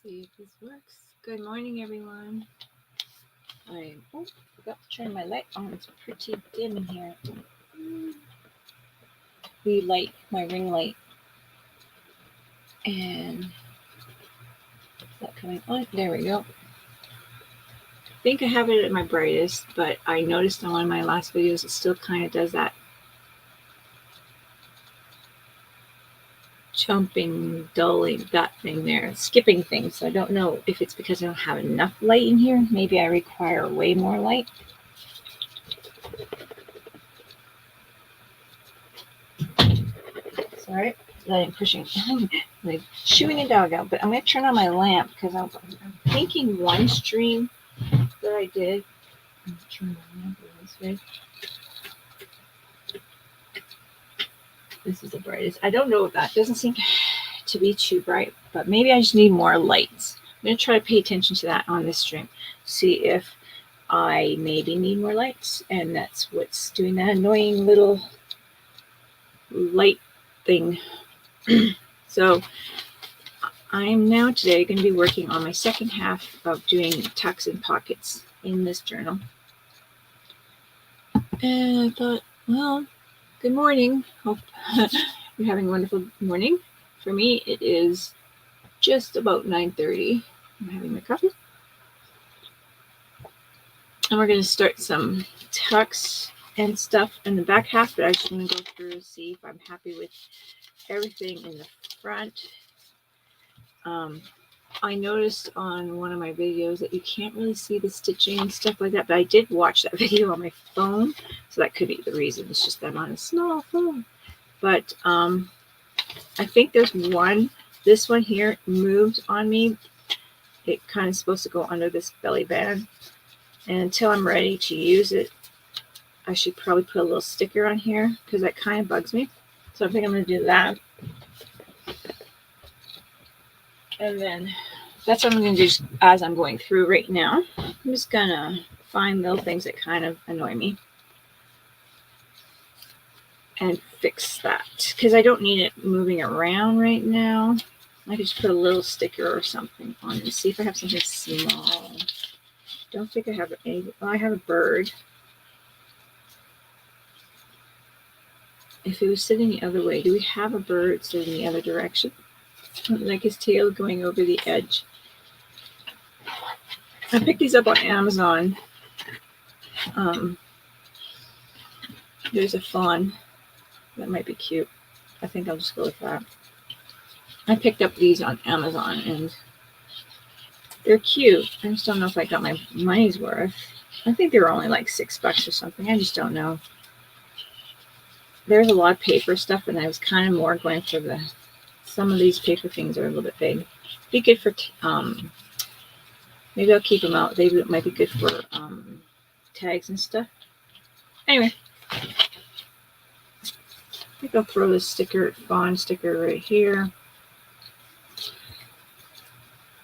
see if this works. Good morning, everyone. I forgot to turn my light on. It's pretty dim in here. The light, my ring light. And is that coming on? There we go. I think I have it at my brightest, but I noticed on one of my last videos it still kind of does that jumping, dulling, that thing there, skipping thing. So I don't know if it's because I don't have enough light in here. Maybe I require way more light. Sorry, I'm pushing, like shooing a dog out. But I'm going to turn on my lamp because I'm thinking one stream that I did. I'm going to turn my lamp this way. This is the brightest. I don't know if that doesn't seem to be too bright, but maybe I just need more lights. I'm going to try to pay attention to that on this stream. See if I maybe need more lights, and that's what's doing that annoying little light thing. So I'm now today going to be working on my second half of doing tucks and pockets in this journal. And I thought, well, good morning. Hope you're having a wonderful morning. For me, it is just about 9:30. I'm having my coffee. And we're going to start some tucks and stuff in the back half, but I just want to go through and see if I'm happy with everything in the front. I noticed on one of my videos that you can't really see the stitching and stuff like that, but I did watch that video on my phone, so that could be the reason. It's just that I'm on a small phone. But I think there's one, this one here moved on me. It kind of supposed to go under this belly band. And until I'm ready to use it, I should probably put a little sticker on here because that kind of bugs me. So I think I'm going to do that. And then that's what I'm going to do as I'm going through right now. I'm just going to find little things that kind of annoy me and fix that because I don't need it moving around right now. I could just put a little sticker or something on and see if I have something small. Don't think I have any. Oh, I have a bird. If it was sitting the other way, do we have a bird sitting the other direction? Like his tail going over the edge. I picked these up on Amazon. There's a fawn that might be cute. I think I'll just go with that. I picked up these on Amazon and they're cute. I just don't know if I got my money's worth. I think they were only like $6 or something. I just don't know. There's a lot of paper stuff, and I was kind of more going for some of these paper things are a little bit big. Be good for, maybe I'll keep them out. They might be good for tags and stuff. Anyway, I think I'll throw this fawn sticker right here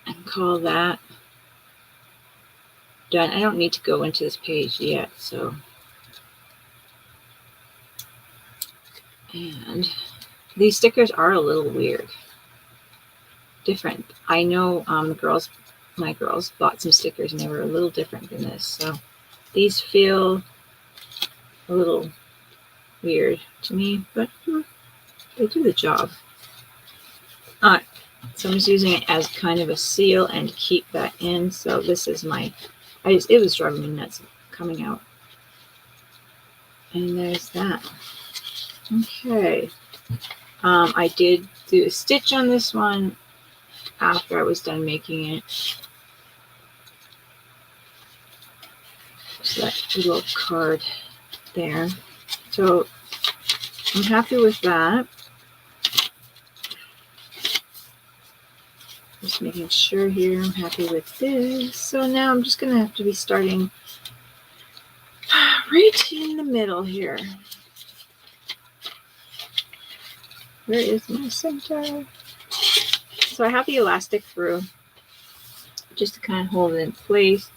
and call that done. I don't need to go into this page yet, so. And these stickers are a little weird, different. I know my girls bought some stickers and they were a little different than this. So these feel a little weird to me, but they do the job. All right, so I'm just using it as kind of a seal and keep that in. So this is it was driving me nuts coming out. And there's that. Okay. I did do a stitch on this one after I was done making it. So that little card there. So I'm happy with that. Just making sure here I'm happy with this. So now I'm just going to have to be starting right in the middle here. Where is my center? So I have the elastic through just to kind of hold it in place.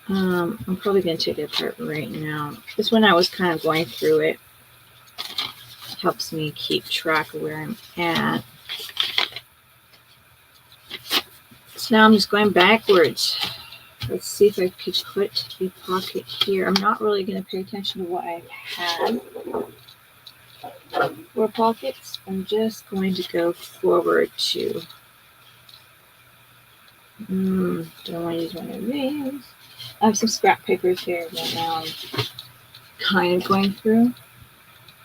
I'm probably going to take it apart right now. This one I was kind of going through it. Helps me keep track of where I'm at. So now I'm just going backwards. Let's see if I could put a pocket here. I'm not really going to pay attention to what I've had for pockets. I'm just going to go forward to, don't want to use one of these. I have some scrap papers here that now I'm kind of going through.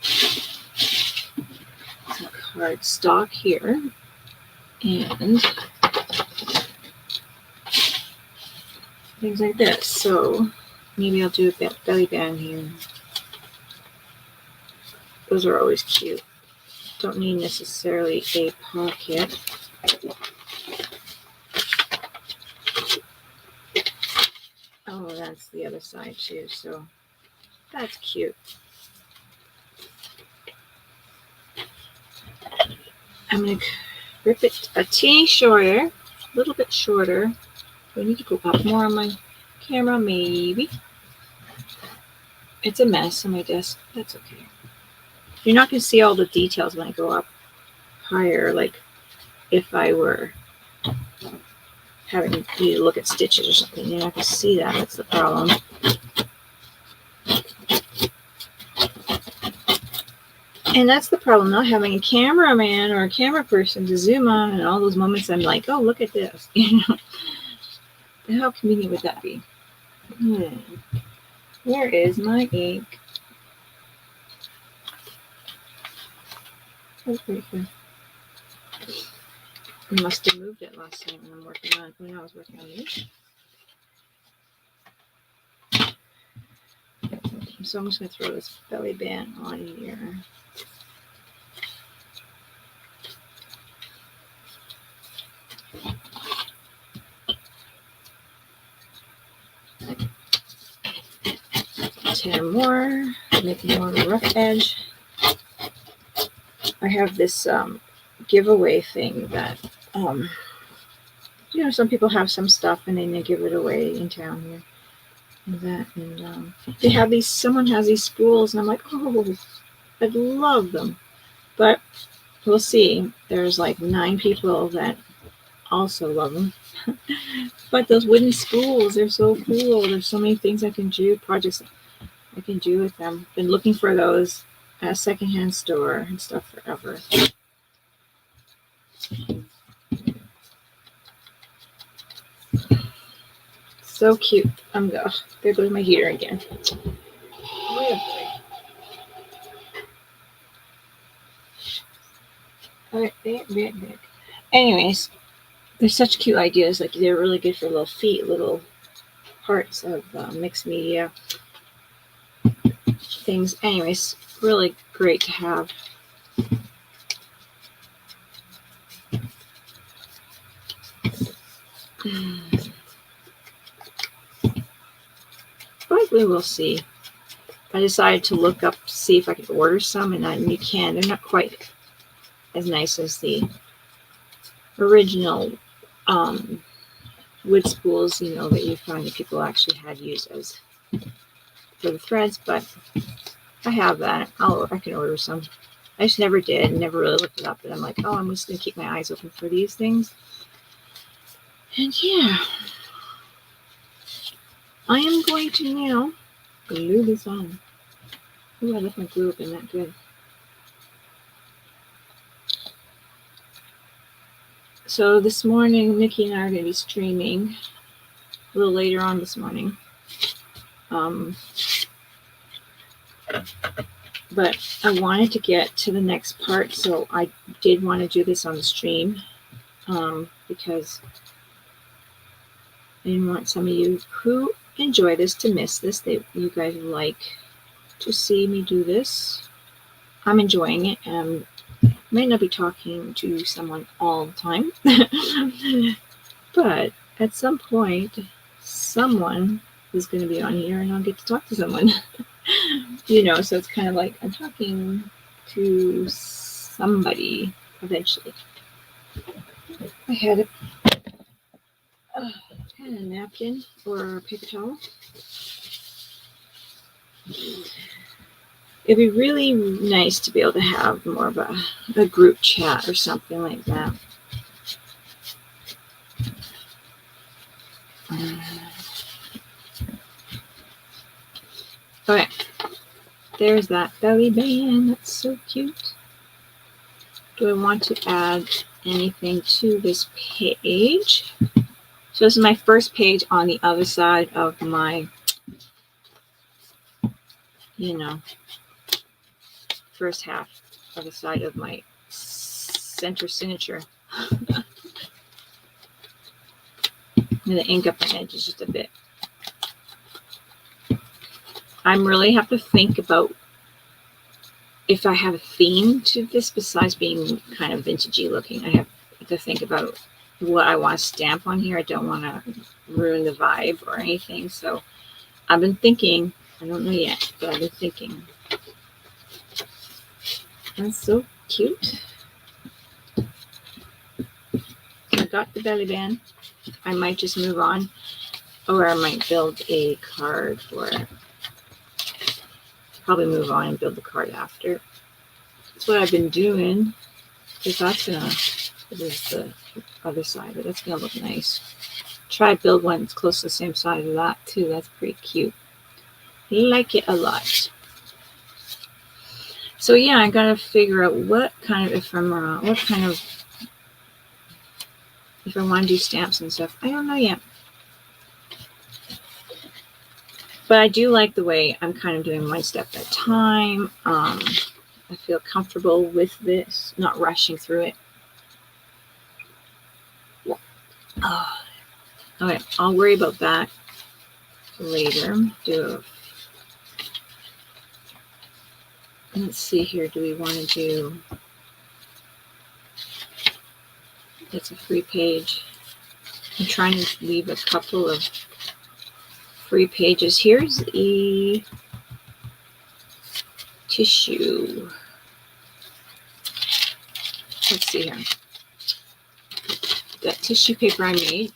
Some cardstock here. And things like this. So maybe I'll do a belly band here. Those are always cute. Don't need necessarily a pocket. Oh, that's the other side too. So that's cute. I'm going to rip it a teeny shorter, a little bit shorter. I need to go up more on my camera, maybe. It's a mess on my desk. That's okay. You're not going to see all the details when I go up higher, like if I were having you to look at stitches or something. You're not going to see that. That's the problem. And that's the problem, not having a cameraman or a camera person to zoom on, and all those moments I'm like, oh, look at this. You know, how convenient would that be? Where is my ink? Oh, right here. I must have moved it last night when I'm working on. When I was working on these. So I'm just going to throw this belly band on here. Ten more, make more of a rough edge. I have this giveaway thing that, you know, some people have some stuff and then they give it away in town here. And they have these, someone has these spools, and I'm like, oh, I'd love them. But we'll see. There's like 9 people that also love them. But those wooden spools, they're so cool. There's so many things I can do, projects I can do with them. Been looking for those at a secondhand store and stuff forever. So cute. There goes my heater again. Alright, there. Anyways, they're such cute ideas. Like, they're really good for little feet, little parts of mixed media things. Anyways, really great to have. But we will see. I decided to look up to see if I could order some, and you can. They're not quite as nice as the original wood spools, you know, that you find that people actually had used as for the threads. But I have that. I can order some. I just never did, never really looked it up. But I'm like, oh, I'm just gonna keep my eyes open for these things. And yeah, I am going to now glue this on. Oh, I left my glue open. That good. So this morning, Mickey and I are going to be streaming a little later on this morning. But I wanted to get to the next part, so I did want to do this on the stream because I didn't want some of you who enjoy this to miss this. You guys like to see me do this. I'm enjoying it. Might not be talking to someone all the time, but at some point, someone is going to be on here and I'll get to talk to someone. You know, so it's kind of like I'm talking to somebody eventually. I had a napkin or a paper towel. It'd be really nice to be able to have more of a group chat or something like that. Okay, there's that belly band. That's so cute. Do I want to add anything to this page? So this is my first page on the other side of my, first half of the side of my center signature. I'm going to ink up the edges just a bit. I really have to think about if I have a theme to this besides being kind of vintagey looking. I have to think about what I want to stamp on here. I don't want to ruin the vibe or anything. So I've been thinking, I don't know yet, but I've been thinking. That's so cute. I got the belly band. I might just move on, or I might build a card for it. Probably move on and build the card after. That's what I've been doing, because that's gonna, this is the other side, but that's gonna look nice. Try to build one that's close to the same size as that too. That's pretty cute. I like it a lot. So yeah, I gotta figure out what kind of if I want to do stamps and stuff. I don't know yet. But I do like the way I'm kind of doing one step at a time. I feel comfortable with this, not rushing through it. Okay, I'll worry about that later. Let's see here. Do we want to do? It's a free page. I'm trying to leave a couple of free pages. Here's the tissue. Let's see here. That tissue paper I made.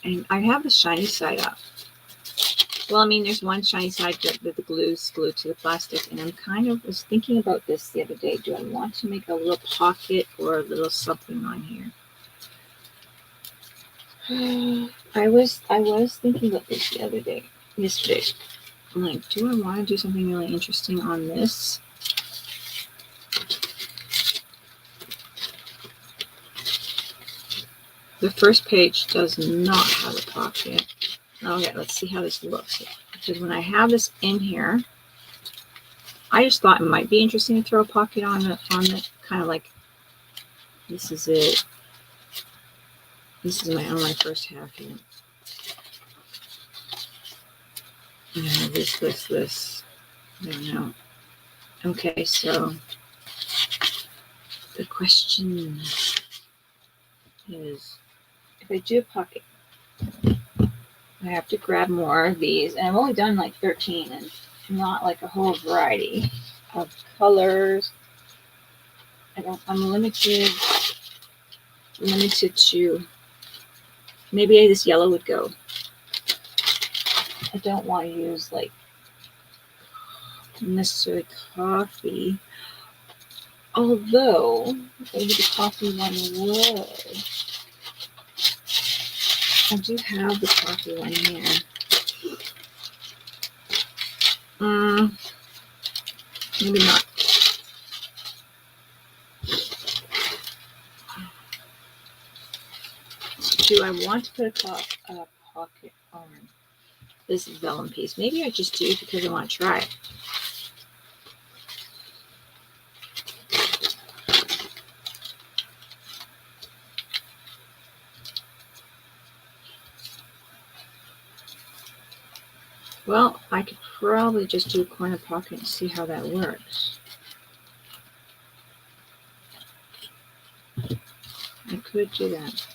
And I have the shiny side up. Well, I mean, there's one shiny side that the glue is glued to the plastic. And I'm was thinking about this the other day. Do I want to make a little pocket or a little something on here? I was thinking about this the other day, yesterday. I'm like, do I want to do something really interesting on this? The first page does not have a pocket. Okay, let's see how this looks. Because when I have this in here, I just thought it might be interesting to throw a pocket on it, kind of like, this is it. This is my first half here. This. I don't know. Okay, so the question is, if I do a pocket, I have to grab more of these, and I've only done like 13, and not like a whole variety of colors. I'm limited to, maybe this yellow would go. I don't want to use like necessarily coffee, although maybe the coffee one would. I do have the coffee one here. Maybe not. Do I want to put a pocket on this vellum piece? Maybe I just do because I want to try it. Well, I could probably just do a corner pocket and see how that works. I could do that.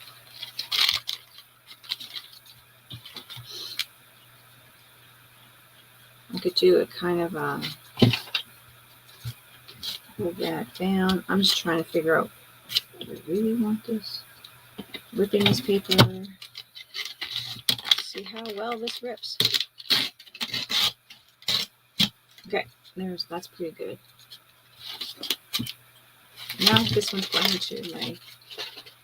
I could do a kind of hold that down. I'm just trying to figure out, do I really want this? Ripping this paper. See how well this rips. Okay, that's pretty good. Now this one's going to my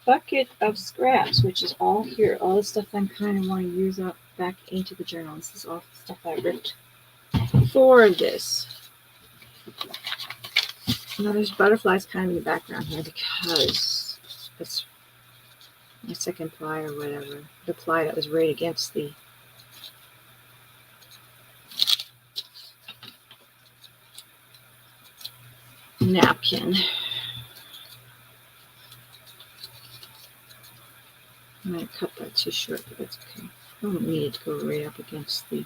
bucket of scraps, which is all here. All the stuff I'm kind of want to use up back into the journal. This is all stuff I ripped for this. Now there's butterflies kind of in the background here because it's my second ply or whatever. The ply that was right against the napkin. I might cut that too short, but that's okay. I don't need it to go right up against the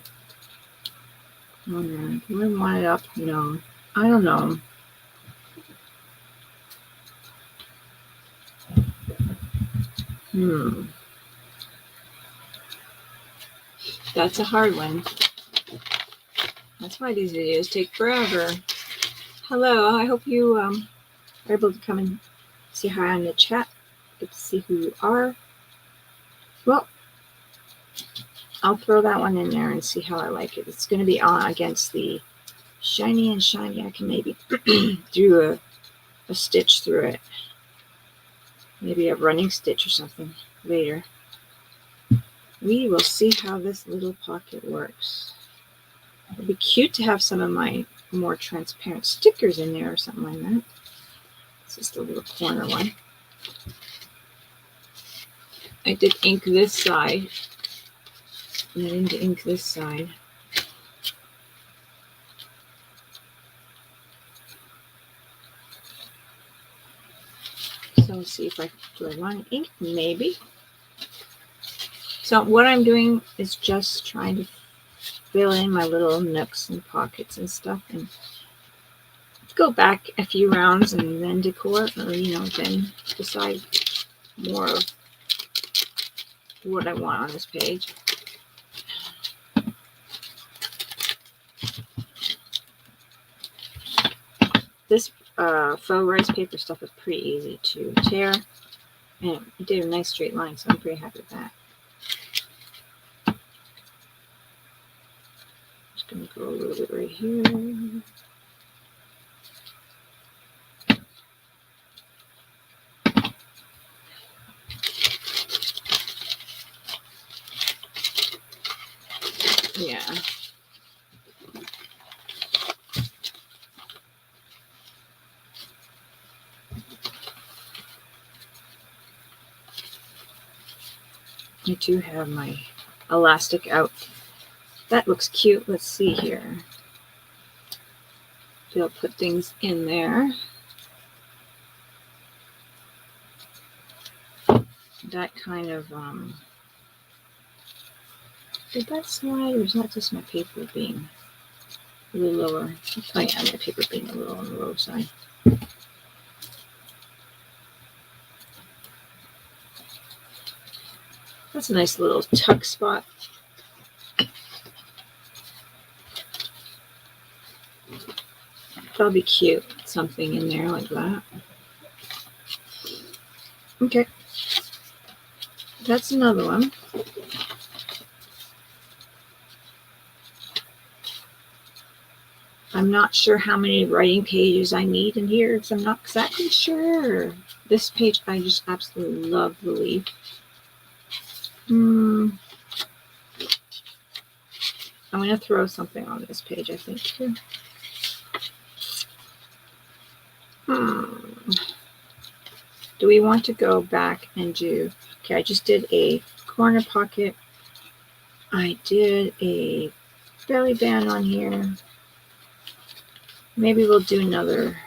corner. Do I want it up? No. I don't know. That's a hard one. That's why these videos take forever. Hello, I hope you are able to come and say hi on the chat. Get to see who you are. Well, I'll throw that one in there and see how I like it. It's going to be on against the shiny and shiny. I can maybe do a stitch through it. Maybe a running stitch or something later. We will see how this little pocket works. It'd be cute to have some of my more transparent stickers in there or something like that. It's just a little corner one. I did ink this side. And I didn't ink this side. So let's see if do I want ink? Maybe. So what I'm doing is just trying to fill in my little nooks and pockets and stuff, and go back a few rounds and then decor, or then decide more of what I want on this page. This faux rice paper stuff is pretty easy to tear, and it did a nice straight line, so I'm pretty happy with that. Just going to go a little bit right here. Yeah. I do have my elastic out. That looks cute. Let's see here. I'll put things in there. That kind of, did that slide, or is that just my paper being a little lower? Oh yeah, my paper being a little on the low side. That's a nice little tuck spot. That'll be cute. Something in there like that. Okay. That's another one. I'm not sure how many writing pages I need in here because I'm not exactly sure. This page, I just absolutely love the leaf. I'm going to throw something on this page, I think, too. Do we want to go back and do... Okay, I just did a corner pocket. I did a belly band on here. Maybe we'll do another...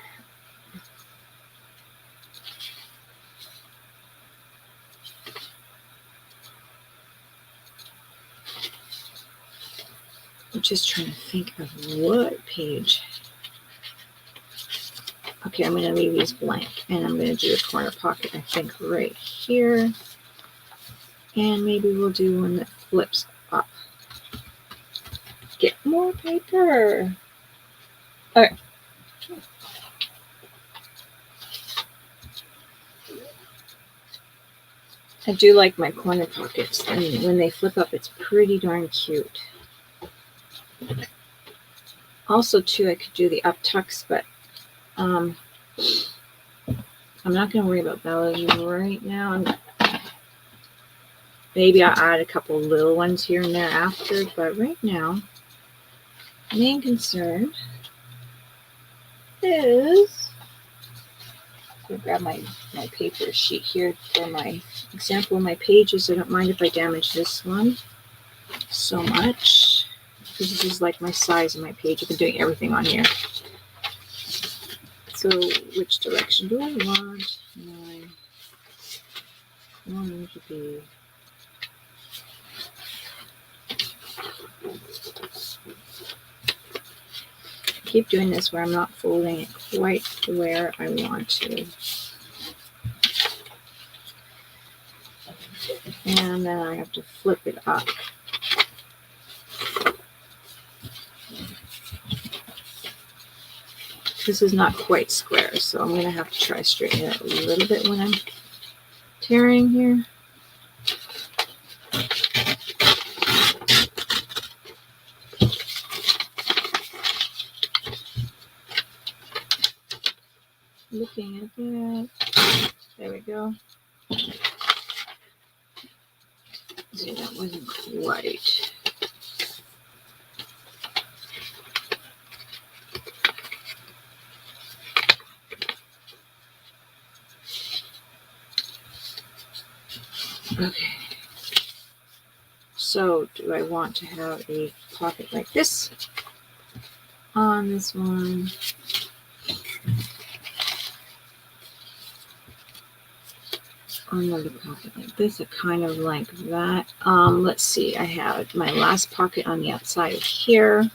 I'm just trying to think of what page. Okay, I'm going to leave these blank, and I'm going to do a corner pocket, I think, right here. And maybe we'll do one that flips up. Get more paper. Okay. I do like my corner pockets, and when they flip up, it's pretty darn cute. Also, too, I could do the up tucks, but I I'm not going to worry about those right now. Maybe I'll add a couple little ones here and there after, but right now, main concern is, I'm going to grab my paper sheet here for my example of my pages. I don't mind if I damage this one so much, because this is like my size of my page. I've been doing everything on here. So which direction do I want my one to be? I keep doing this where I'm not folding it quite where I want to. And then I have to flip it up. This is not quite square, so I'm going to have to try straighten it a little bit when I'm tearing here. Looking at that. There we go. See, that wasn't quite. Okay. So, do I want to have a pocket like this on this one? Or another pocket like this, I kind of like that. Let's see, I have my last pocket on the outside of here.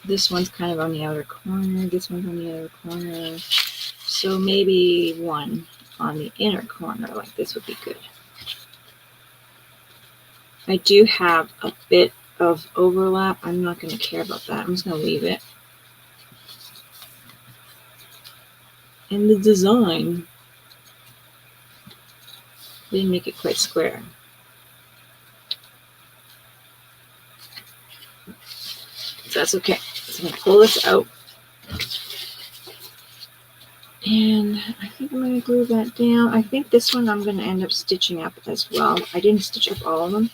This one's kind of on the outer corner, this one's on the outer corner. So maybe one on the inner corner like this would be good. I do have a bit of overlap. I'm not going to care about that. I'm just going to leave it. And the design didn't make it quite square. So that's okay. So I'm going to pull this out. And I think I'm going to glue that down. I think this one I'm going to end up stitching up as well. I didn't stitch up all of them,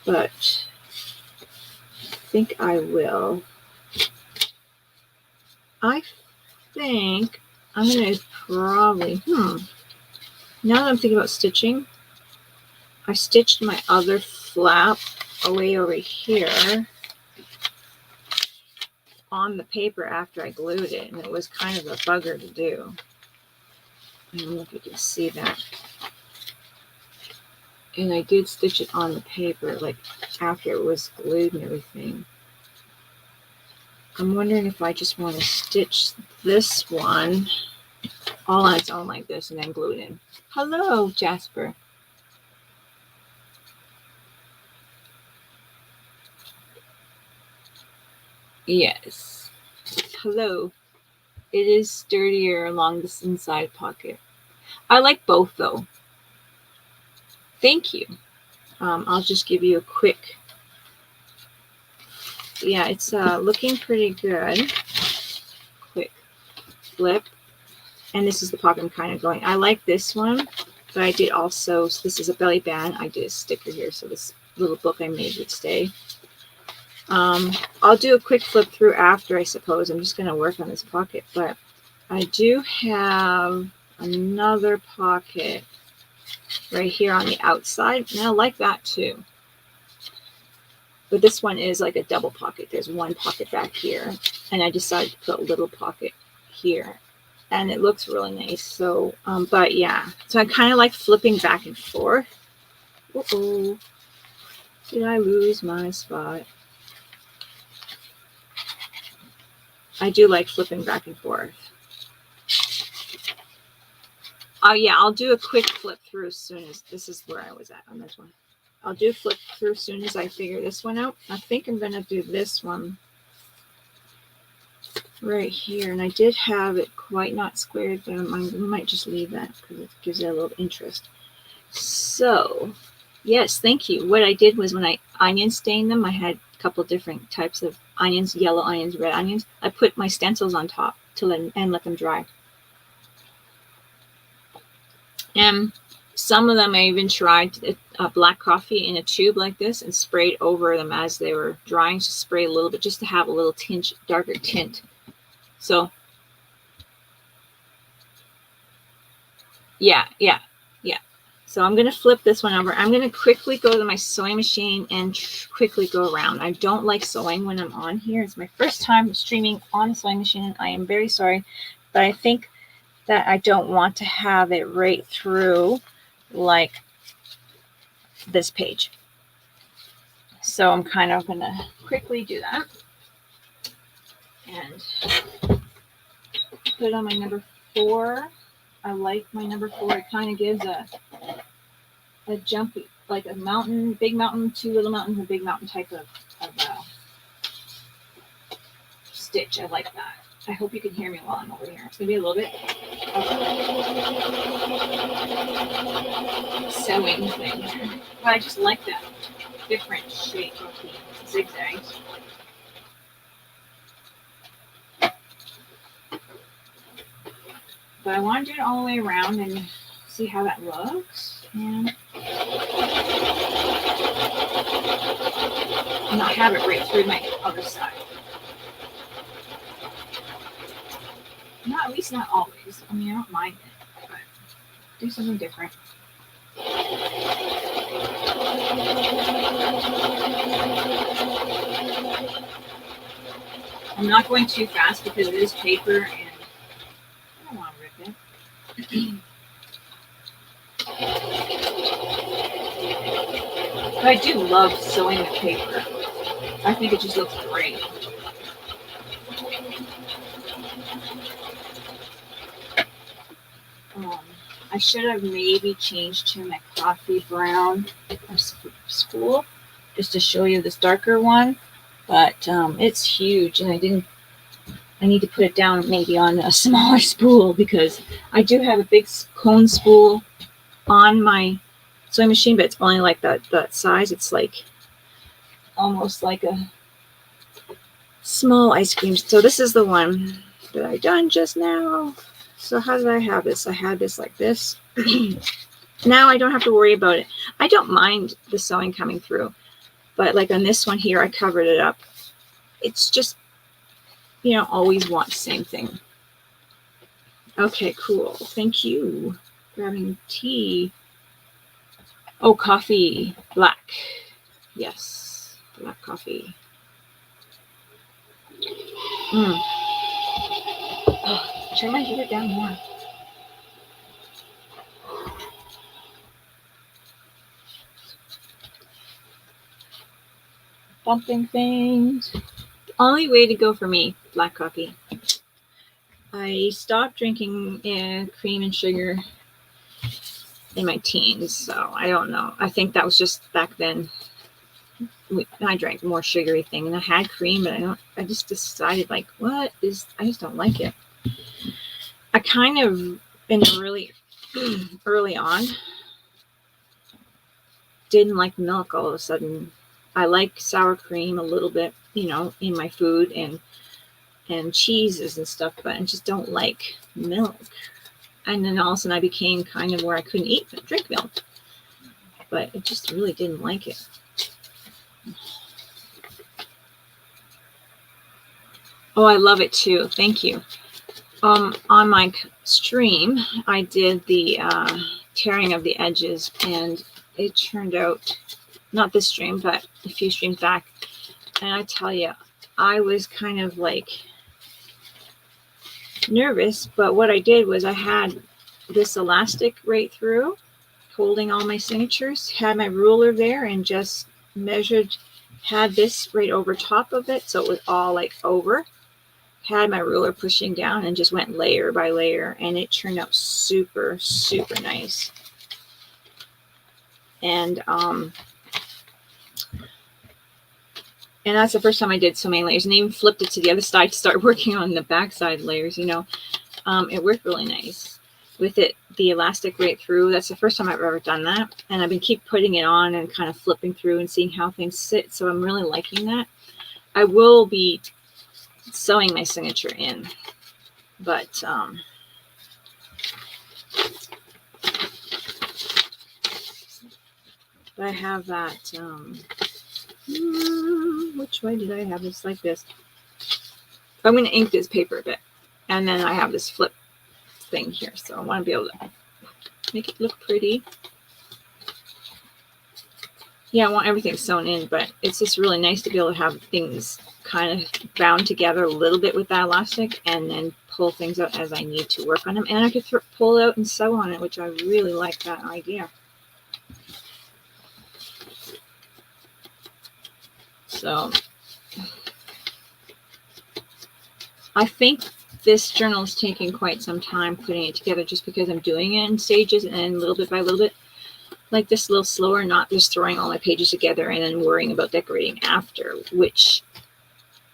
but I think I will. I think I'm going to probably, now that I'm thinking about stitching, I stitched my other flap away over here on the paper after I glued it, and it was kind of a bugger to do. I don't know if you can see that. And I did stitch it on the paper, like after it was glued and everything. I'm wondering if I just want to stitch this one all on its own like this and then glue it in. Hello, Jasper. Yes. Hello. It is sturdier along this inside pocket. I like both though. Thank you. I'll just give you a quick. Yeah, it's looking pretty good. Quick flip. And this is the pocket I'm kind of going. I like this one, but I did also, so this is a belly band. I did a sticker here, so this little book I made would stay. I'll do a quick flip through after, I suppose. I'm just going to work on this pocket, but I do have another pocket right here on the outside, and I like that too. But this one is like a double pocket. There's one pocket back here, and I decided to put a little pocket here, and it looks really nice. So, but yeah, so I kind of like flipping back and forth. Uh-oh, did I lose my spot? I do like flipping back and forth. Oh yeah, I'll do a quick flip through as soon as, this is where I was at on this one. I'll do flip through as soon as I figure this one out. I think I'm going to do this one right here. And I did have it quite not squared, but I might just leave that because it gives it a little interest. So, yes, thank you. What I did was when I onion stained them, I had couple different types of onions, yellow onions, red onions. I put my stencils on top to let them dry. And some of them I even tried black coffee in a tube like this and sprayed over them as they were drying, just spray a little bit just to have a little tinge, darker tint. So yeah. So I'm going to flip this one over. I'm going to quickly go to my sewing machine and quickly go around. I don't like sewing when I'm on here. It's my first time streaming on a sewing machine. I am very sorry, but I think that I don't want to have it right through like this page. So I'm kind of going to quickly do that and put it on my number 4. I like my number 4. It kind of gives a jumpy, like a mountain, big mountain, 2 little mountains, a big mountain type of stitch. I like that. I hope you can hear me while I'm over here. It's going to be a little bit sewing thing here. But I just like that different shape of the zigzags. But I want to do it all the way around and see how that looks. And not have it right through my other side. At least not always. I mean, I don't mind it, but do something different. I'm not going too fast because it is paper and I don't want to rip it. But I do love sewing with paper. I think it just looks great. I should have maybe changed to my coffee brown spool just to show you this darker one, but it's huge and I need to put it down maybe on a smaller spool because I do have a big cone spool on my sewing machine, but it's only like that size. It's like almost like a small ice cream. So this is the one that I done just now. So how did I have this? I had this like this. Now I don't have to worry about it. I don't mind the sewing coming through, but like on this one here, I covered it up. It's just, you know, always want the same thing. Okay, cool. Thank you. Grabbing tea. Oh, coffee. Black. Yes, black coffee. Oh, turn my heater down more. Bumping things. The only way to go for me, black coffee. I stopped drinking cream and sugar in my teens, so I don't know. I think that was just back then. I drank more sugary thing, and I had cream, but I just decided like, I just don't like it. I kind of, in really early on, didn't like milk all of a sudden. I like sour cream a little bit, you know, in my food and cheeses and stuff, but I just don't like milk. And then all of a sudden I became kind of where I couldn't drink milk, but I just really didn't like it. Oh, I love it too. Thank you. On my stream, I did the tearing of the edges, and it turned out, not this stream, but a few streams back. And I tell you, I was kind of like nervous, but what I did was I had this elastic right through, holding all my signatures, had my ruler there, and just measured, had this right over top of it, so it was all like over. Had my ruler pushing down and just went layer by layer, and it turned out super, super nice. And that's the first time I did so many layers, and even flipped it to the other side to start working on the backside layers, you know. It worked really nice. with it, the elastic right through. That's the first time I've ever done that. And I've been keep putting it on and kind of flipping through and seeing how things sit. So I'm really liking that. I will be sewing my signature in, but I have that, which way did I have this? Like this. I'm going to ink this paper a bit. And then I have this flip thing here. So I want to be able to make it look pretty. Yeah, I want everything sewn in, but it's just really nice to be able to have things kind of bound together a little bit with that elastic and then pull things out as I need to work on them. And I could pull it out and sew on it, which I really like that idea. So I think this journal is taking quite some time putting it together just because I'm doing it in stages and little bit by little bit. Like this, a little slower, not just throwing all my pages together and then worrying about decorating after, which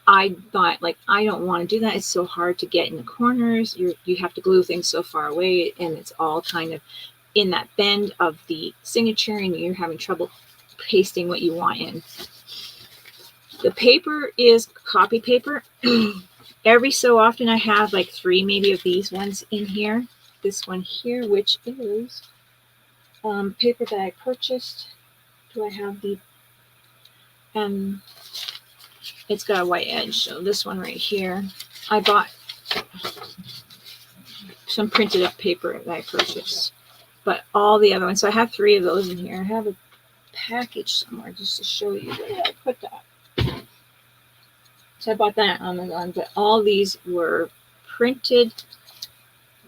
I thought, like, I don't want to do that. It's so hard to get in the corners. You have to glue things so far away, and it's all kind of in that bend of the signature, and you're having trouble pasting what you want in. The paper is copy paper. Every so often I have like 3 maybe of these ones in here. This one here, which is paper that I purchased. Do I have the it's got a white edge, so this one right here, I bought some printed up paper that I purchased, but all the other ones, so I have 3 of those in here. I have a package somewhere just to show you where I put that. So I bought that on Amazon, but all these were printed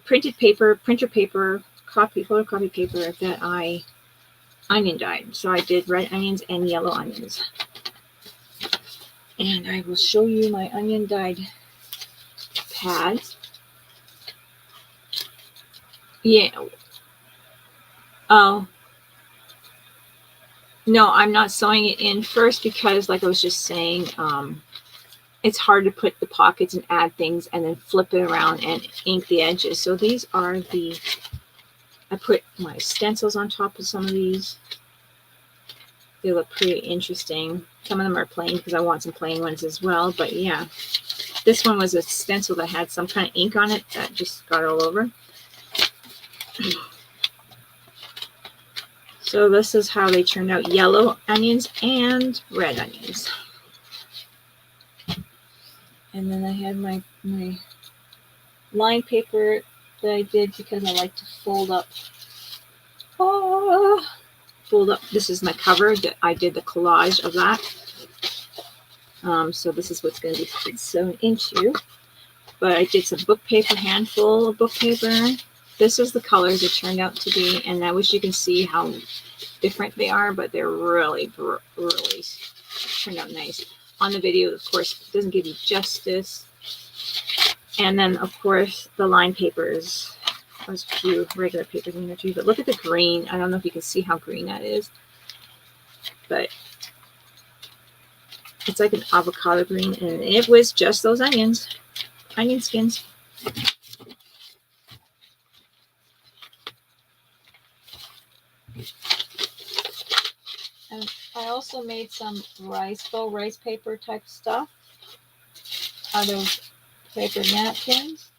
paper, printer paper, photocopy paper that I onion dyed. So I did red onions and yellow onions. And I will show you my onion dyed pad. Yeah. Oh. No, I'm not sewing it in first because, like I was just saying, it's hard to put the pockets and add things and then flip it around and ink the edges. So these are I put my stencils on top of some of these. They look pretty interesting. Some of them are plain because I want some plain ones as well. But yeah, this one was a stencil that had some kind of ink on it that just got all over. So this is how they turned out: yellow onions and red onions. And then I had my line paper that I did because I like to fold up. Fold up. This is my cover that I did the collage of that. So this is what's going to be sewn into. But I did some book paper, handful of book paper. This is the colors it turned out to be, and I wish you can see how different they are, but they're really turned out nice. On the video, of course, it doesn't give you justice. And then, of course, the line papers. There's a few regular papers in there too, but look at the green. I don't know if you can see how green that is, but it's like an avocado green, and it was just those onion skins. And I also made some faux rice paper type stuff out of paper napkins.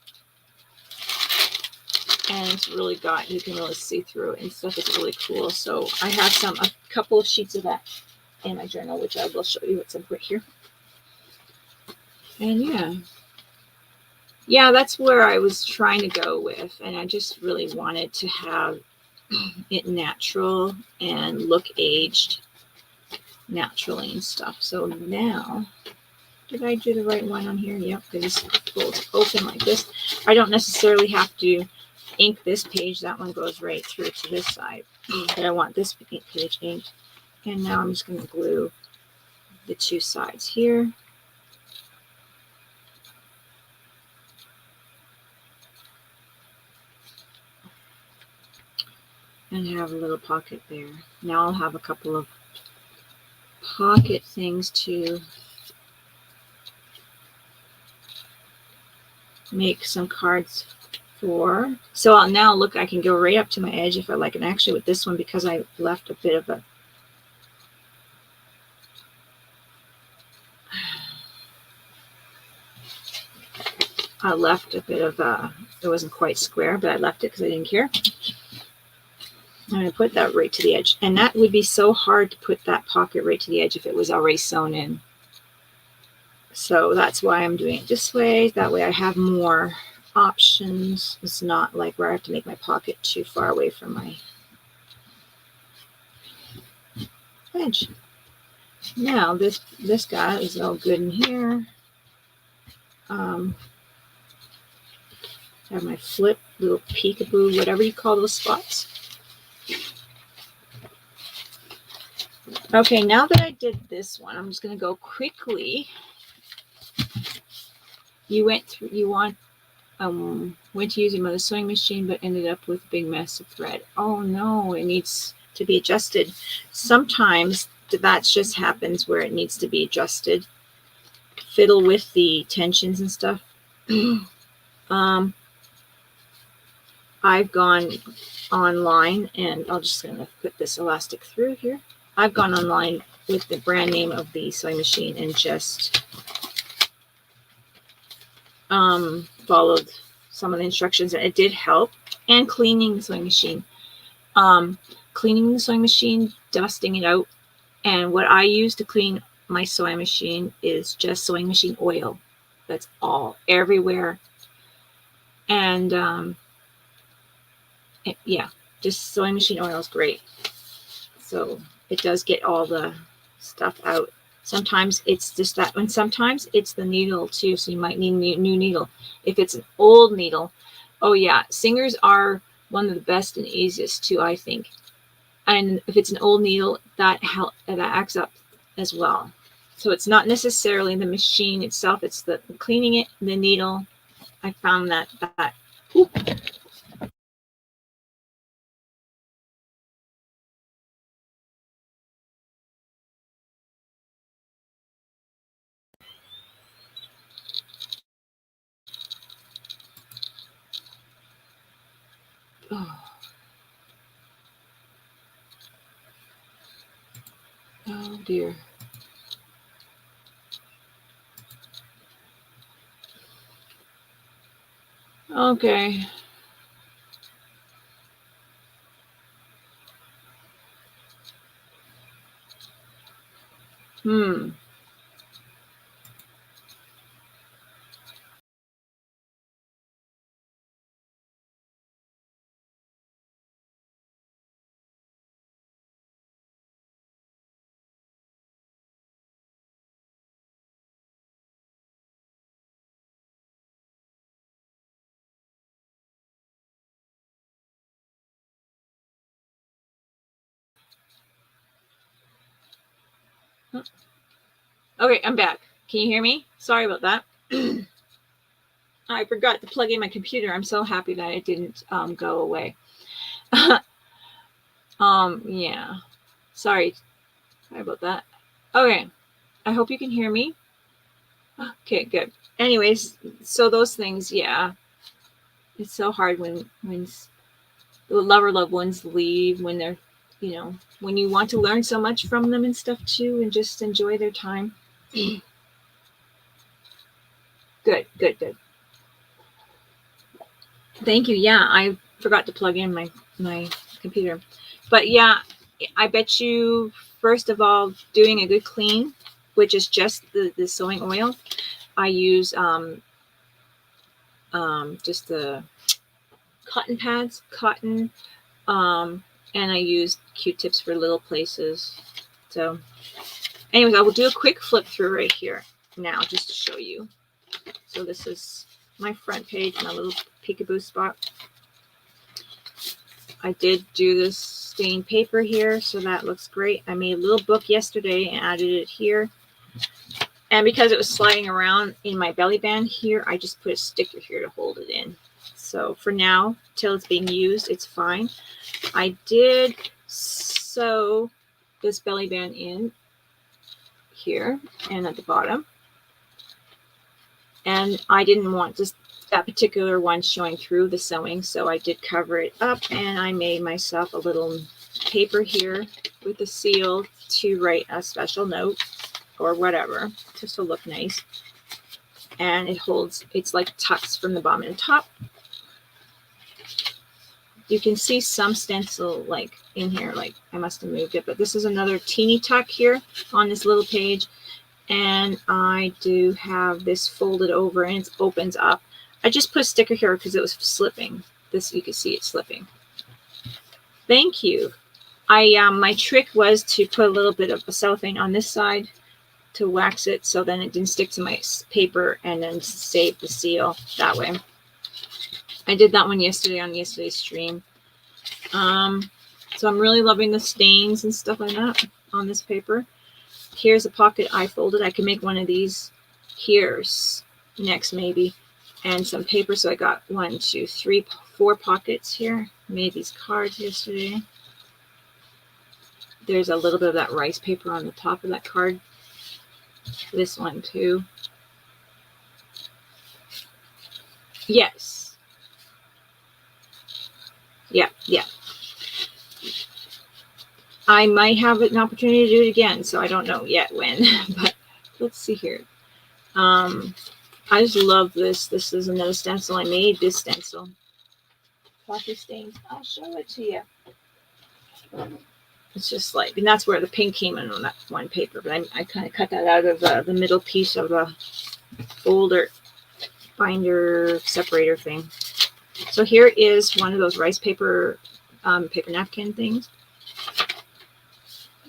And it's really you can really see through it and stuff. It's really cool. So I have a couple of sheets of that in my journal, which I will show you at some point here. And yeah, that's where I was trying to go with. And I just really wanted to have it natural and look aged naturally and stuff. So now, did I do the right one on here? Yep, because it folds open like this. I don't necessarily have to ink this page. That one goes right through to this side, but I want this page inked. And now I'm just going to glue the 2 sides here. And have a little pocket there. Now I'll have a couple of pocket things to make some cards 4. So I'll now look, I can go right up to my edge if I like. And actually with this one, because I left a bit of a, it wasn't quite square, but I left it because I didn't care. I'm going to put that right to the edge. And that would be so hard to put that pocket right to the edge if it was already sewn in. So that's why I'm doing it this way. That way I have more options. It's not like where I have to make my pocket too far away from my edge. Now this guy is all good in here. I have my flip, little peekaboo, whatever you call those spots. Okay, now that I did this one, I'm just going to go quickly. You went to use your mother's sewing machine, but ended up with a big mess of thread. Oh no, it needs to be adjusted. Sometimes that just happens where it needs to be adjusted. Fiddle with the tensions and stuff. I've gone online, and I'm just going to put this elastic through here. I've gone online with the brand name of the sewing machine and just followed some of the instructions, and it did help. And cleaning the sewing machine. Cleaning the sewing machine, dusting it out. And what I use to clean my sewing machine is just sewing machine oil. That's all, everywhere. And yeah, just sewing machine oil is great. So it does get all the stuff out. Sometimes it's just that, and sometimes it's the needle too. So you might need a new needle. If it's an old needle, oh yeah, singers are one of the best and easiest too, I think. And if it's an old needle, that acts up as well. So it's not necessarily the machine itself; it's the cleaning it, the needle. I found that. Whoop. Oh dear. Okay. Okay, I'm back. Can you hear me? Sorry about that. I forgot to plug in my computer. I'm so happy that it didn't go away. Yeah. Sorry about that. Okay. I hope you can hear me. Okay, good. Anyways, so those things, yeah. It's so hard when the loved ones leave, when they're, when you want to learn so much from them and stuff too, and just enjoy their time. Good. Thank you. Yeah, I forgot to plug in my computer. But yeah, I bet you, first of all, doing a good clean, which is just the sewing oil. I use just the cotton pads, and I use Q-tips for little places. So anyways, I will do a quick flip through right here now just to show you. So this is my front page, my little peekaboo spot. I did do this stained paper here, so that looks great. I made a little book yesterday and added it here. And because it was sliding around in my belly band here, I just put a sticker here to hold it in. So for now, till it's being used, it's fine. I did sew this belly band in here and at the bottom. And I didn't want just that particular one showing through the sewing, so I did cover it up, and I made myself a little paper here with a seal to write a special note or whatever, just to look nice. And it holds, it's like tucks from the bottom and top. You can see some stencil like in here, like I must have moved it, but this is another teeny tuck here on this little page. And I do have this folded over and it opens up. I just put a sticker here because it was slipping. This, you can see it slipping. Thank you. My trick was to put a little bit of cellophane on this side to wax it so then it didn't stick to my paper, and then save the seal that way. I did that one yesterday on yesterday's stream. So I'm really loving the stains and stuff like that on this paper. Here's a pocket I folded. I can make one of these. Here's next maybe. And some paper. So I got 1, 2, 3, 4 pockets here. Made these cards yesterday. There's a little bit of that rice paper on the top of that card. This one too. Yes. Yeah. I might have an opportunity to do it again, so I don't know yet when. But let's see here. I just love this. This is another stencil. I made this stencil. Coffee stains. I'll show it to you. It's just like, and that's where the pink came in on that one paper. But I kind of cut that out of the middle piece of the folder binder separator thing. So here is one of those rice paper paper napkin things.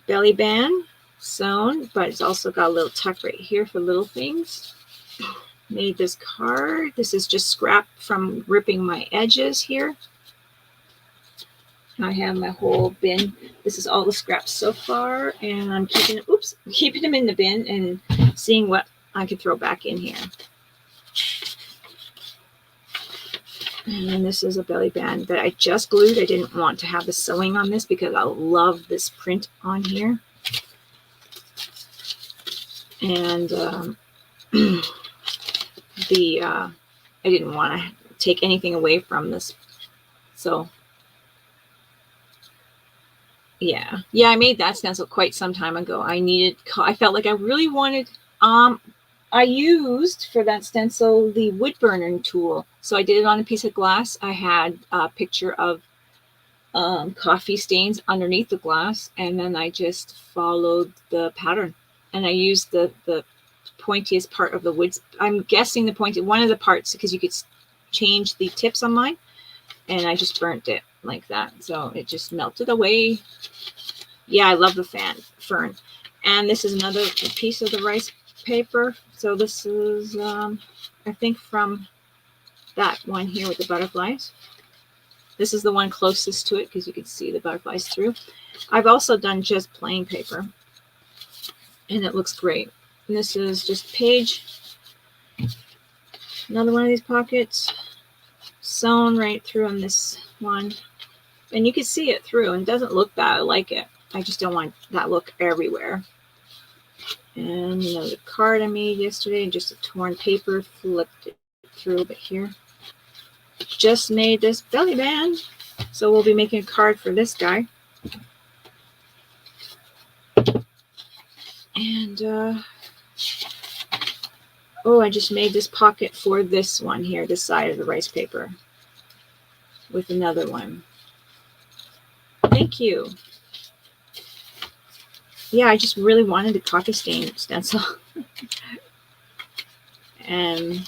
Belly band sewn, but it's also got a little tuck right here for little things. Made this card. This is just scrap from ripping my edges here. I have my whole bin. This is all the scraps so far, and I'm keeping them in the bin and seeing what I could throw back in here. And then this is a belly band that I just glued. I didn't want to have the sewing on this because I love this print on here. And I didn't want to take anything away from this. So yeah, I made that stencil quite some time ago. I felt like I really wanted, I used for that stencil the wood burning tool. So I did it on a piece of glass. I had a picture of coffee stains underneath the glass, and then I just followed the pattern. And I used the pointiest part of the wood. I'm guessing the pointy, one of the parts, because you could change the tips on mine, and I just burnt it like that. So it just melted away. Yeah, I love the fern. And this is another piece of the rice paper. So this is, I think, from that one here with the butterflies. This is the one closest to it because you can see the butterflies through. I've also done just plain paper, and it looks great. And this is just page. Another one of these pockets sewn right through on this one. And you can see it through, and it doesn't look bad. I like it. I just don't want that look everywhere. And the card I made yesterday, just a torn paper, flipped it through, but here. Just made this belly band. So we'll be making a card for this guy. And, oh, I just made this pocket for this one here, this side of the rice paper, with another one. Thank you. Yeah, I just really wanted a coffee stain stencil. And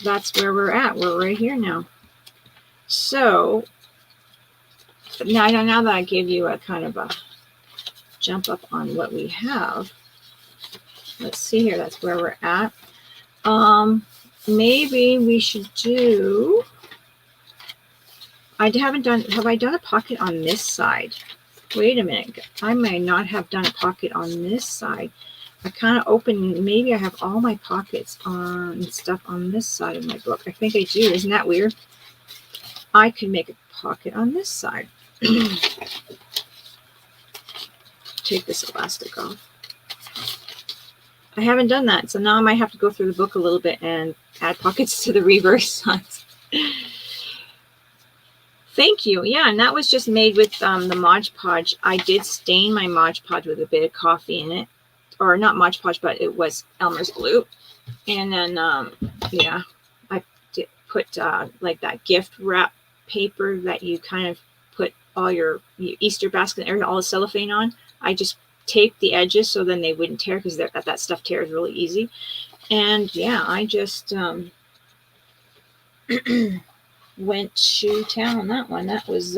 that's where we're at. We're right here now. So now that I gave you a kind of a jump up on what we have, let's see here. That's where we're at. Maybe we should do, have I done a pocket on this side? Wait a minute. I may not have done a pocket on this side. I kind of opened, maybe I have all my pockets on stuff on this side of my book. I think I do. Isn't that weird? I could make a pocket on this side. Take this elastic off. I haven't done that. So now I might have to go through the book a little bit and add pockets to the reverse ones. Thank you. Yeah, and that was just made with the Mod Podge. I did stain my Mod Podge with a bit of coffee in it. Or not Mod Podge, but it was Elmer's glue. And then, yeah, I did put like that gift wrap paper that you kind of put all your Easter basket and all the cellophane on. I just taped the edges so then they wouldn't tear, because that stuff tears really easy. And yeah, I just went to town on that one. That was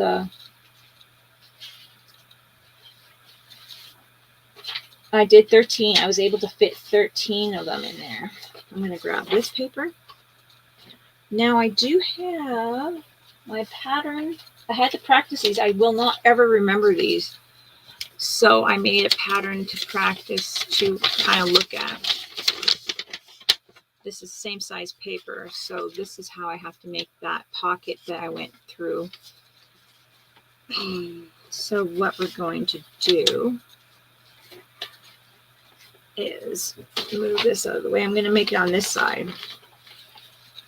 I did 13. I was able to fit 13 of them in there. I'm going to grab this paper. Now I do have my pattern. I had to practice these. I will not ever remember these. So I made a pattern to practice, to kind of look at. This is same size paper. So this is how I have to make that pocket that I went through. So what we're going to do is move this out of the way. I'm going to make it on this side.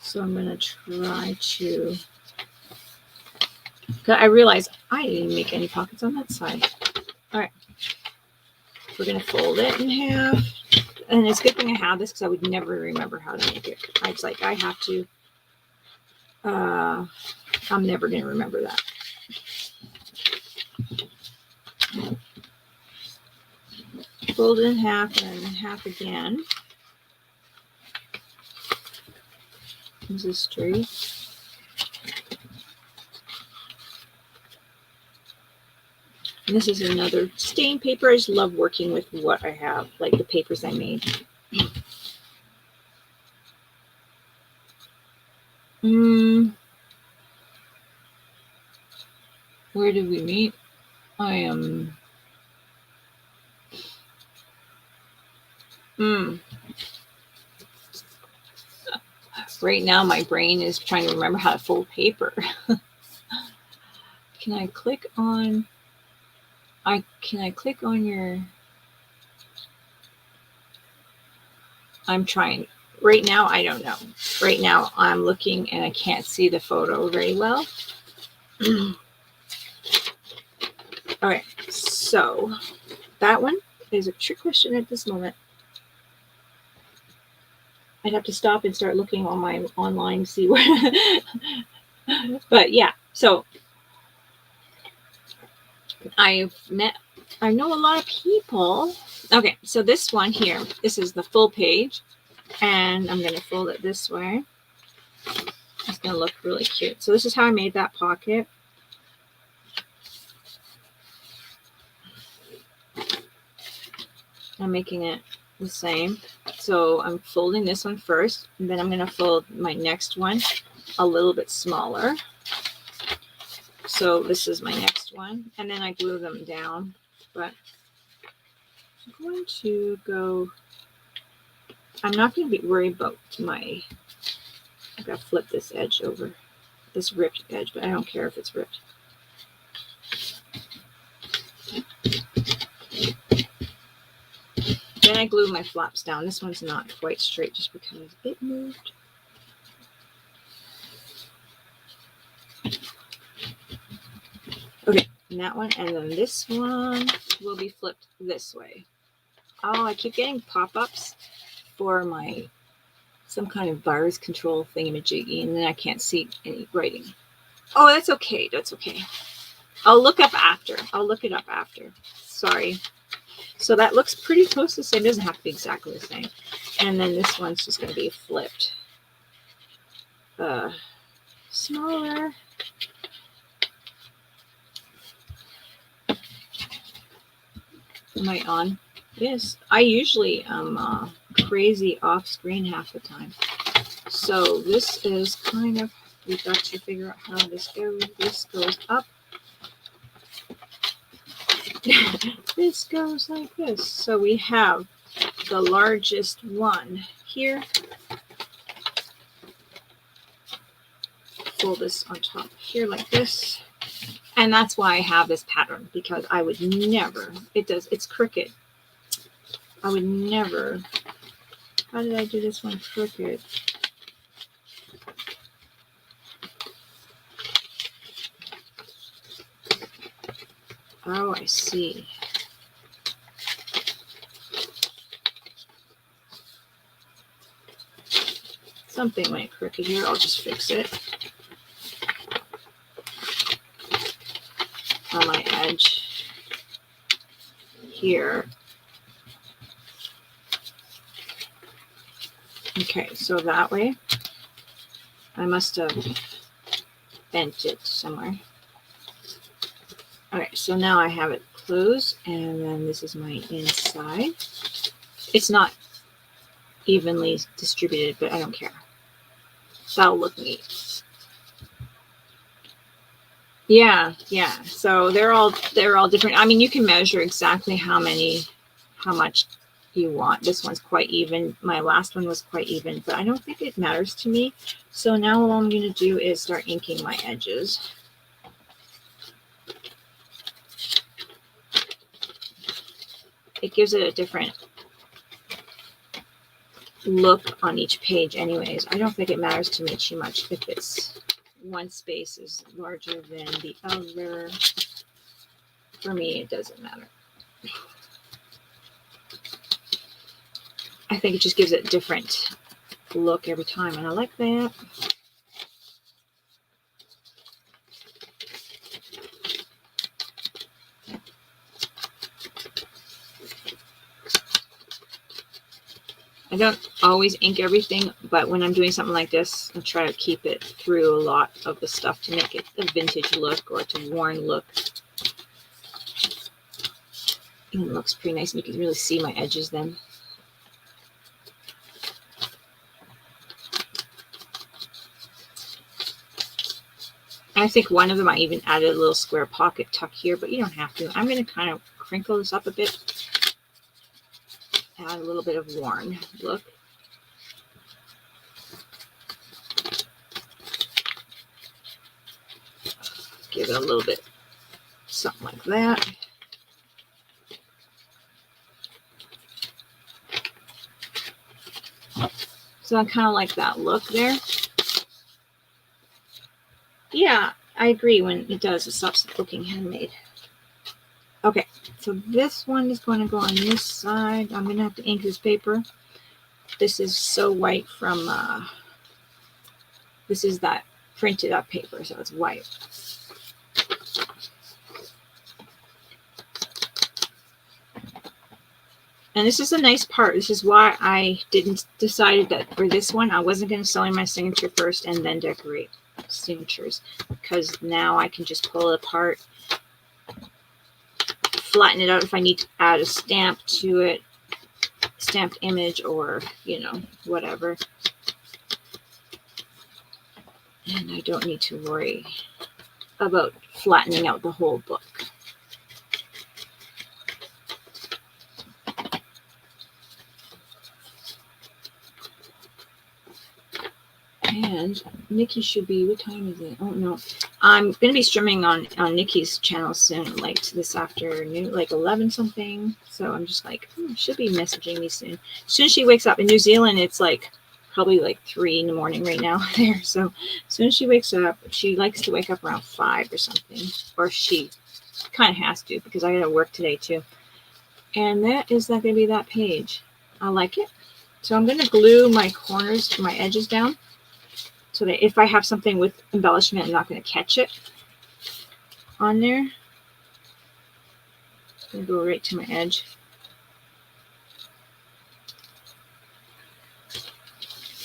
So I'm going to try to, I realize I didn't make any pockets on that side. All right. We're going to fold it in half. And it's a good thing I have this, because I would never remember how to make it. It's like I have to, I'm never going to remember that. Fold it in half and then half again. This is straight. And this is another stain paper. I just love working with what I have, like the papers I made. Where did we meet? I am... Right now, my brain is trying to remember how to fold paper. Can I click on... Can I click on your... I'm trying. Right now, I don't know. Right now, I'm looking and I can't see the photo very well. All right, so that one is a trick question at this moment. I'd have to stop and start looking on my online to see where. But yeah, so I know a lot of people. Okay, so this one here, this is the full page, and I'm going to fold it this way. It's going to look really cute. So this is how I made that pocket. I'm making it the same. So I'm folding this one first, and then I'm going to fold my next one a little bit smaller. So this is my next one, and then I glue them down. But I'm going to go, I'm not going to be worried about my, I've got to flip this edge over, this ripped edge, but I don't care if it's ripped. Then I glue my flaps down. This one's not quite straight just because it moved. Okay, and that one, and then this one will be flipped this way. Oh, I keep getting pop-ups for my some kind of virus control thingamajiggy, and then I can't see any writing. Oh, that's okay. That's okay. I'll look up after. I'll look it up after. Sorry. So that looks pretty close to the same. It doesn't have to be exactly the same. And then this one's just going to be flipped. Smaller. Am I on? Yes. I usually am crazy off screen half the time. So this is kind of, we've got to figure out how this goes. This goes up. This goes like this. So we have the largest one here. Fold this on top here like this. And that's why I have this pattern, because I would never, it's crooked. I would never How did I do this one crooked? Oh, I see. Something went crooked here. I'll just fix it. On my edge here. Okay, so that way I must have bent it somewhere. Okay, so now I have it closed, and then this is my inside. It's not evenly distributed, but I don't care. That'll look neat. Yeah. So they're all different. I mean, you can measure exactly how much you want. This one's quite even. My last one was quite even, but I don't think it matters to me. So now all I'm going to do is start inking my edges. It gives it a different look on each page anyways. I don't think it matters to me too much if it's one space is larger than the other. For me, it doesn't matter. I think it just gives it a different look every time, and I like that. I don't always ink everything, but when I'm doing something like this, I try to keep it through a lot of the stuff to make it a vintage look or a worn look. And it looks pretty nice, and you can really see my edges then. I think one of them I even added a little square pocket tuck here, but you don't have to. I'm going to kind of crinkle this up a bit. Add a little bit of worn look. Give it a little bit, something like that. So I kind of like that look there. Yeah, I agree. When it does, it stops looking handmade. Okay, so this one is going to go on this side. I'm going to have to ink this paper. This is so white from, this is that printed up paper, so it's white. And this is a nice part. This is why I didn't decide that for this one, I wasn't going to sew in my signature first and then decorate signatures, because now I can just pull it apart, flatten it out if I need to add a stamp to it, stamped image, or you know, whatever, and I don't need to worry about flattening out the whole book. And Nikki should be, what time is it? Oh no, I'm going to be streaming on Nikki's channel soon, like this afternoon, like 11 something. So I'm just like, she'll be messaging me soon. As soon as she wakes up in New Zealand, it's like probably like 3 in the morning right now there. So as soon as she wakes up, she likes to wake up around 5 or something, or she kind of has to, because I got to work today too. And that is not going to be that page. I like it. So I'm going to glue my corners to my edges down, so that if I have something with embellishment, I'm not going to catch it on there. I'm going to go right to my edge.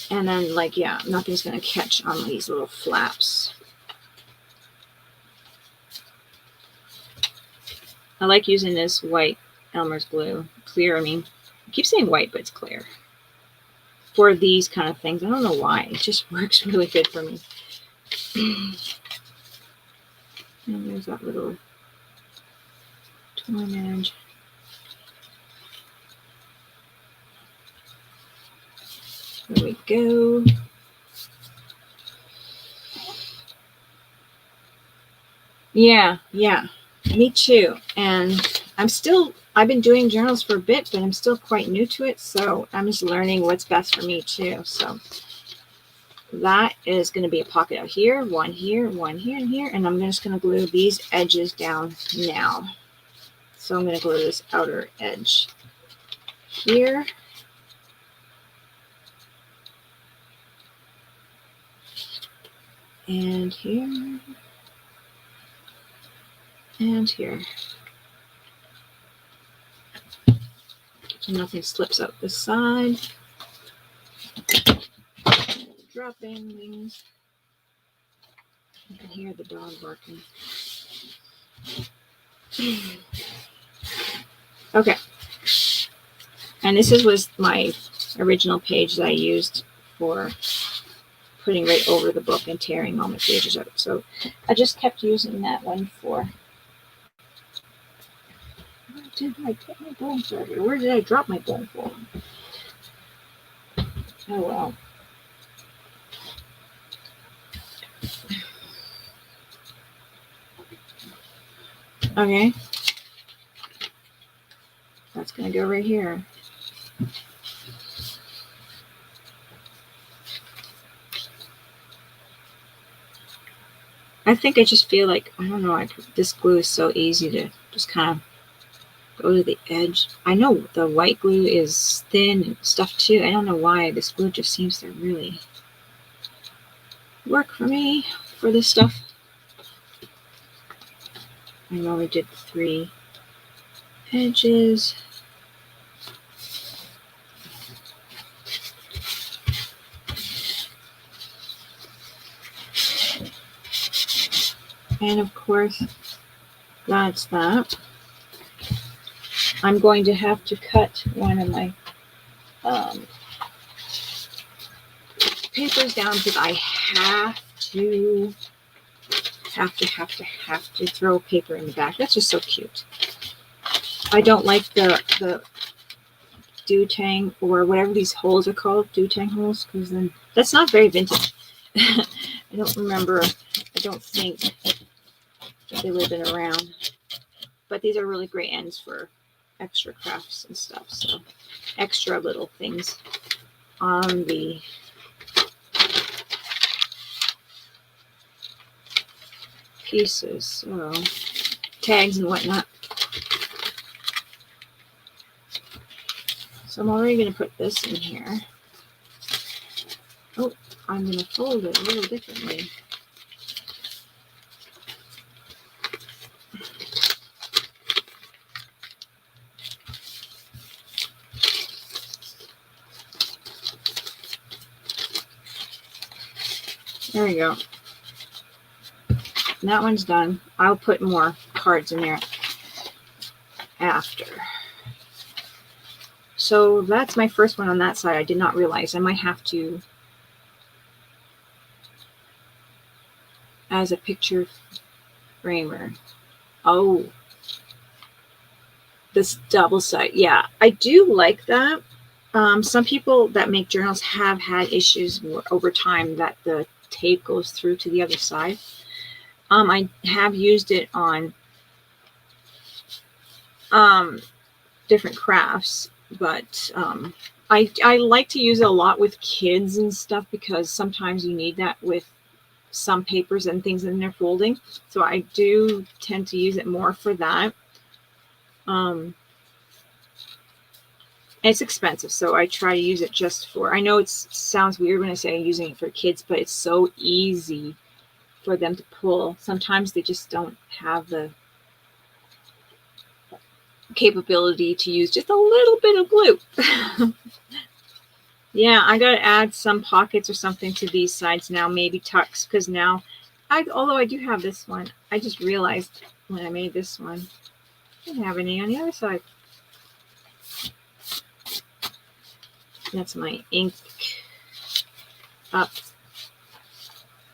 And then, like, yeah, nothing's going to catch on these little flaps. I like using this white Elmer's glue. Clear, I mean, I keep saying white, but it's clear. For these kind of things. I don't know why. It just works really good for me. And there's that little torn edge. There we go. Yeah, me too. And I'm still I've been doing journals for a bit, but I'm still quite new to it, so I'm just learning what's best for me too. So that is going to be a pocket out here, one here, one here, and here, and I'm just going to glue these edges down now. So I'm going to glue this outer edge here. And here. And here. So nothing slips out this side. Dropping things. You can hear the dog barking. Okay. And this was my original page that I used for putting right over the book and tearing all my pages out. So I just kept using that one for... Where did I put my bone for? Where did I drop my bone for? Oh, well. Okay. That's going to go right here. I think I just feel like, I don't know, this glue is so easy to just kind of go to the edge. I know the white glue is thin and stuff too. I don't know why this glue just seems to really work for me for this stuff. I know we did 3 edges. And of course, that's that. I'm going to have to cut one of my papers down because I have to throw paper in the back. That's just so cute. I don't like the do-tang or whatever these holes are called, do-tang holes, because then that's not very vintage. I don't remember. I don't think that they would have been around. But these are really great ends for extra crafts and stuff. So extra little things on the pieces. So tags and whatnot. So I'm already going to put this in here. Oh, I'm going to fold it a little differently. There we go. And that one's done. I'll put more cards in there after. So that's my first one on that side. I did not realize I might have to, as a picture framer. Oh, this double side. Yeah, I do like that. Some people that make journals have had issues over time that the tape goes through to the other side. I have used it on different crafts, but I like to use it a lot with kids and stuff because sometimes you need that with some papers and things in their folding. So I do tend to use it more for that. It's expensive, so I try to use it just for, I know it sounds weird when I say I'm using it for kids, but it's so easy for them to pull. Sometimes they just don't have the capability to use just a little bit of glue. Yeah, I got to add some pockets or something to these sides now, maybe tucks, because now, although I do have this one, I just realized when I made this one, I didn't have any on the other side. That's my ink up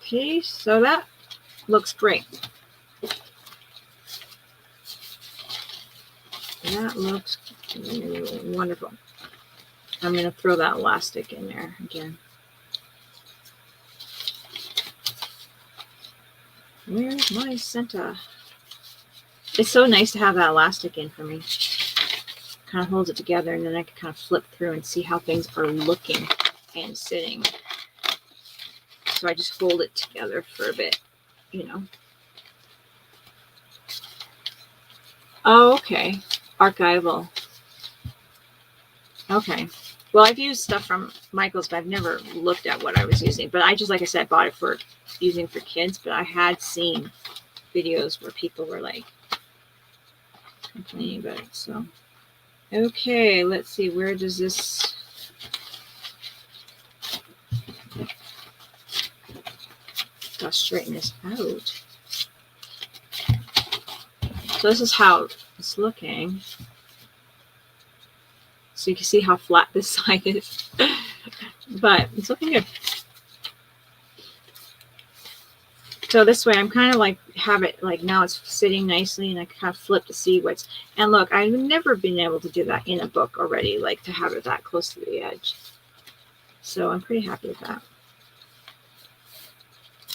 piece. So that looks great. That looks wonderful. I'm going to throw that elastic in there again. Where's my center? It's so nice to have that elastic in for me. kind of holds it together, and then I can kind of flip through and see how things are looking and sitting. So I just fold it together for a bit, you know. Oh, okay. Archival. Okay. Well, I've used stuff from Michael's, but I've never looked at what I was using. But I just, like I said, bought it for using for kids. But I had seen videos where people were like complaining about it. So, okay, let's see. Where does this... Gotta straighten this out. So this is how it's looking. So you can see how flat this side is. But it's looking good. So this way I'm kind of like have it like now it's sitting nicely, and I kind of flip to see what's, and look, I've never been able to do that in a book already, like to have it that close to the edge. So I'm pretty happy with that.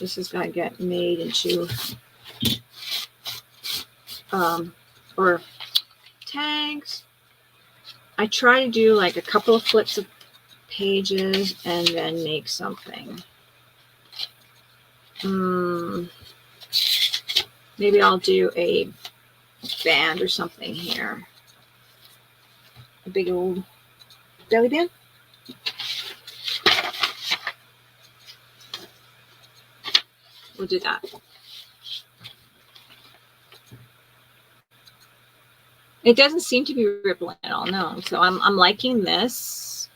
This has got to get made into or tags. I try to do like a couple of flips of pages and then make something. Maybe I'll do a band or something here. A big old belly band. We'll do that. It doesn't seem to be rippling at all, no. So I'm liking this.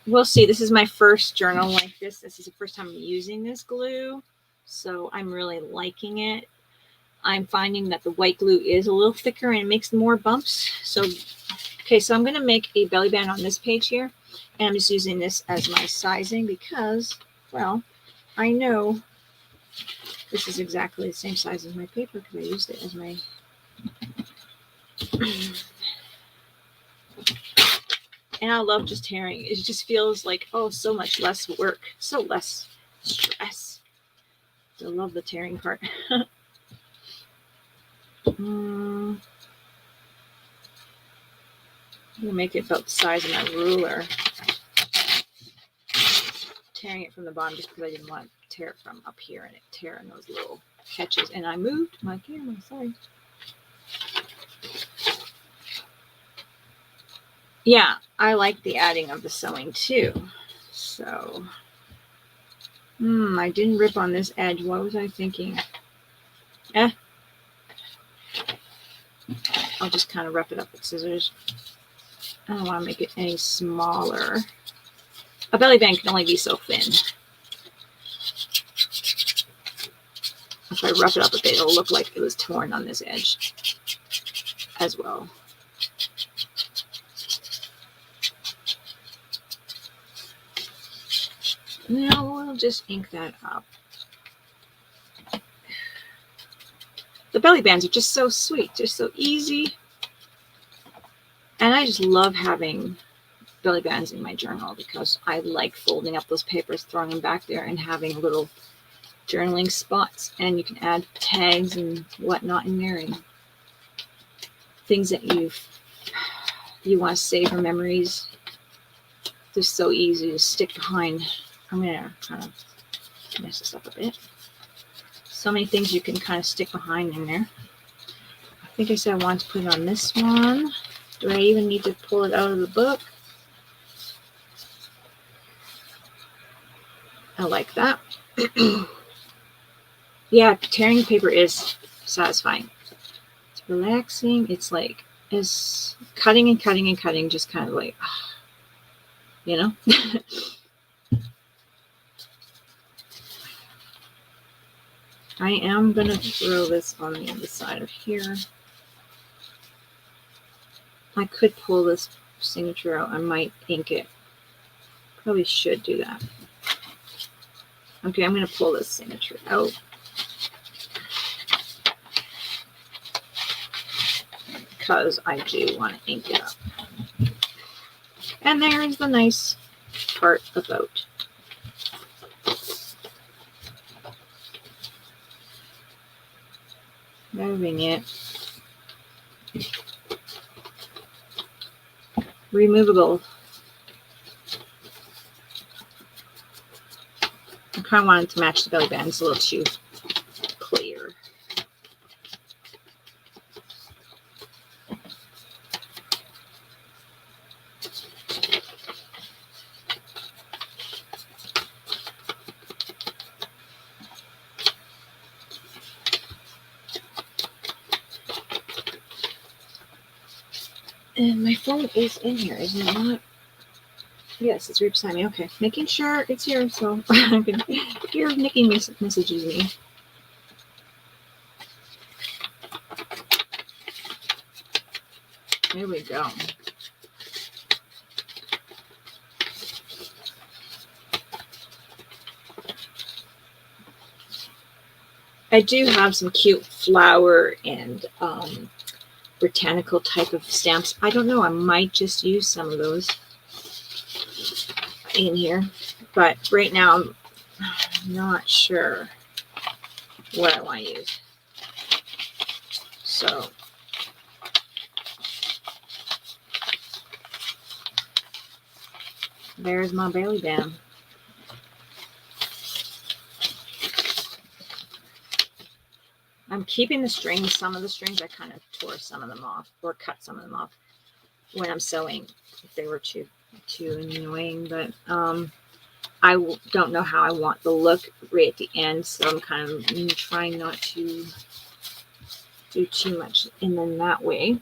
We'll see. This is my first journal like this. This is the first time I'm using this glue. So I'm really liking it. I'm finding that the white glue is a little thicker and it makes more bumps. So, okay, so I'm going to make a belly band on this page here. And I'm just using this as my sizing because, well, I know this is exactly the same size as my paper because I used it as my... And I love just tearing. It just feels like, oh, so much less work. So less stress. I love the tearing part. I'm going to make it about the size of my ruler. Tearing it from the bottom just because I didn't want to tear it from up here and it tear in those little catches. And I moved my camera, sorry. Yeah, I like the adding of the sewing too. So, I didn't rip on this edge. What was I thinking? I'll just kind of rough it up with scissors. I don't want to make it any smaller. A belly band can only be so thin. If I rough it up a bit, it'll look like it was torn on this edge as well. Now we'll just ink that up. The belly bands are just so sweet, just so easy. And I just love having belly bands in my journal because I like folding up those papers, throwing them back there, and having little journaling spots. And you can add tags and whatnot in there, and things that you want to save for memories. They're so easy to stick behind. I'm going to kind of mess this up a bit. So many things you can kind of stick behind in there. I think I said I wanted to put it on this one. Do I even need to pull it out of the book? I like that. Yeah, tearing paper is satisfying. It's relaxing. It's like, it's cutting and cutting and cutting, just kind of like, you know? I am going to throw this on the other side of here. I could pull this signature out. I might ink it. Probably should do that. Okay, I'm going to pull this signature out. Because I do want to ink it up. And there is the nice part about moving it. removable. I kind of wanted to match the belly band. It's a little too clear. And my phone is in here, is it not? Yes, it's right beside me. Okay, making sure it's here so I can hear Nikki messages me. There we go. I do have some cute flower and botanical type of stamps. I don't know. I might just use some of those in here, but right now I'm not sure what I want to use. So there's my belly band. I'm keeping the strings. Some of the strings I kind of tore some of them off or cut some of them off when I'm sewing if they were too annoying, but I don't know how I want the look right at the end, so I'm kind of trying not to do too much in them that way.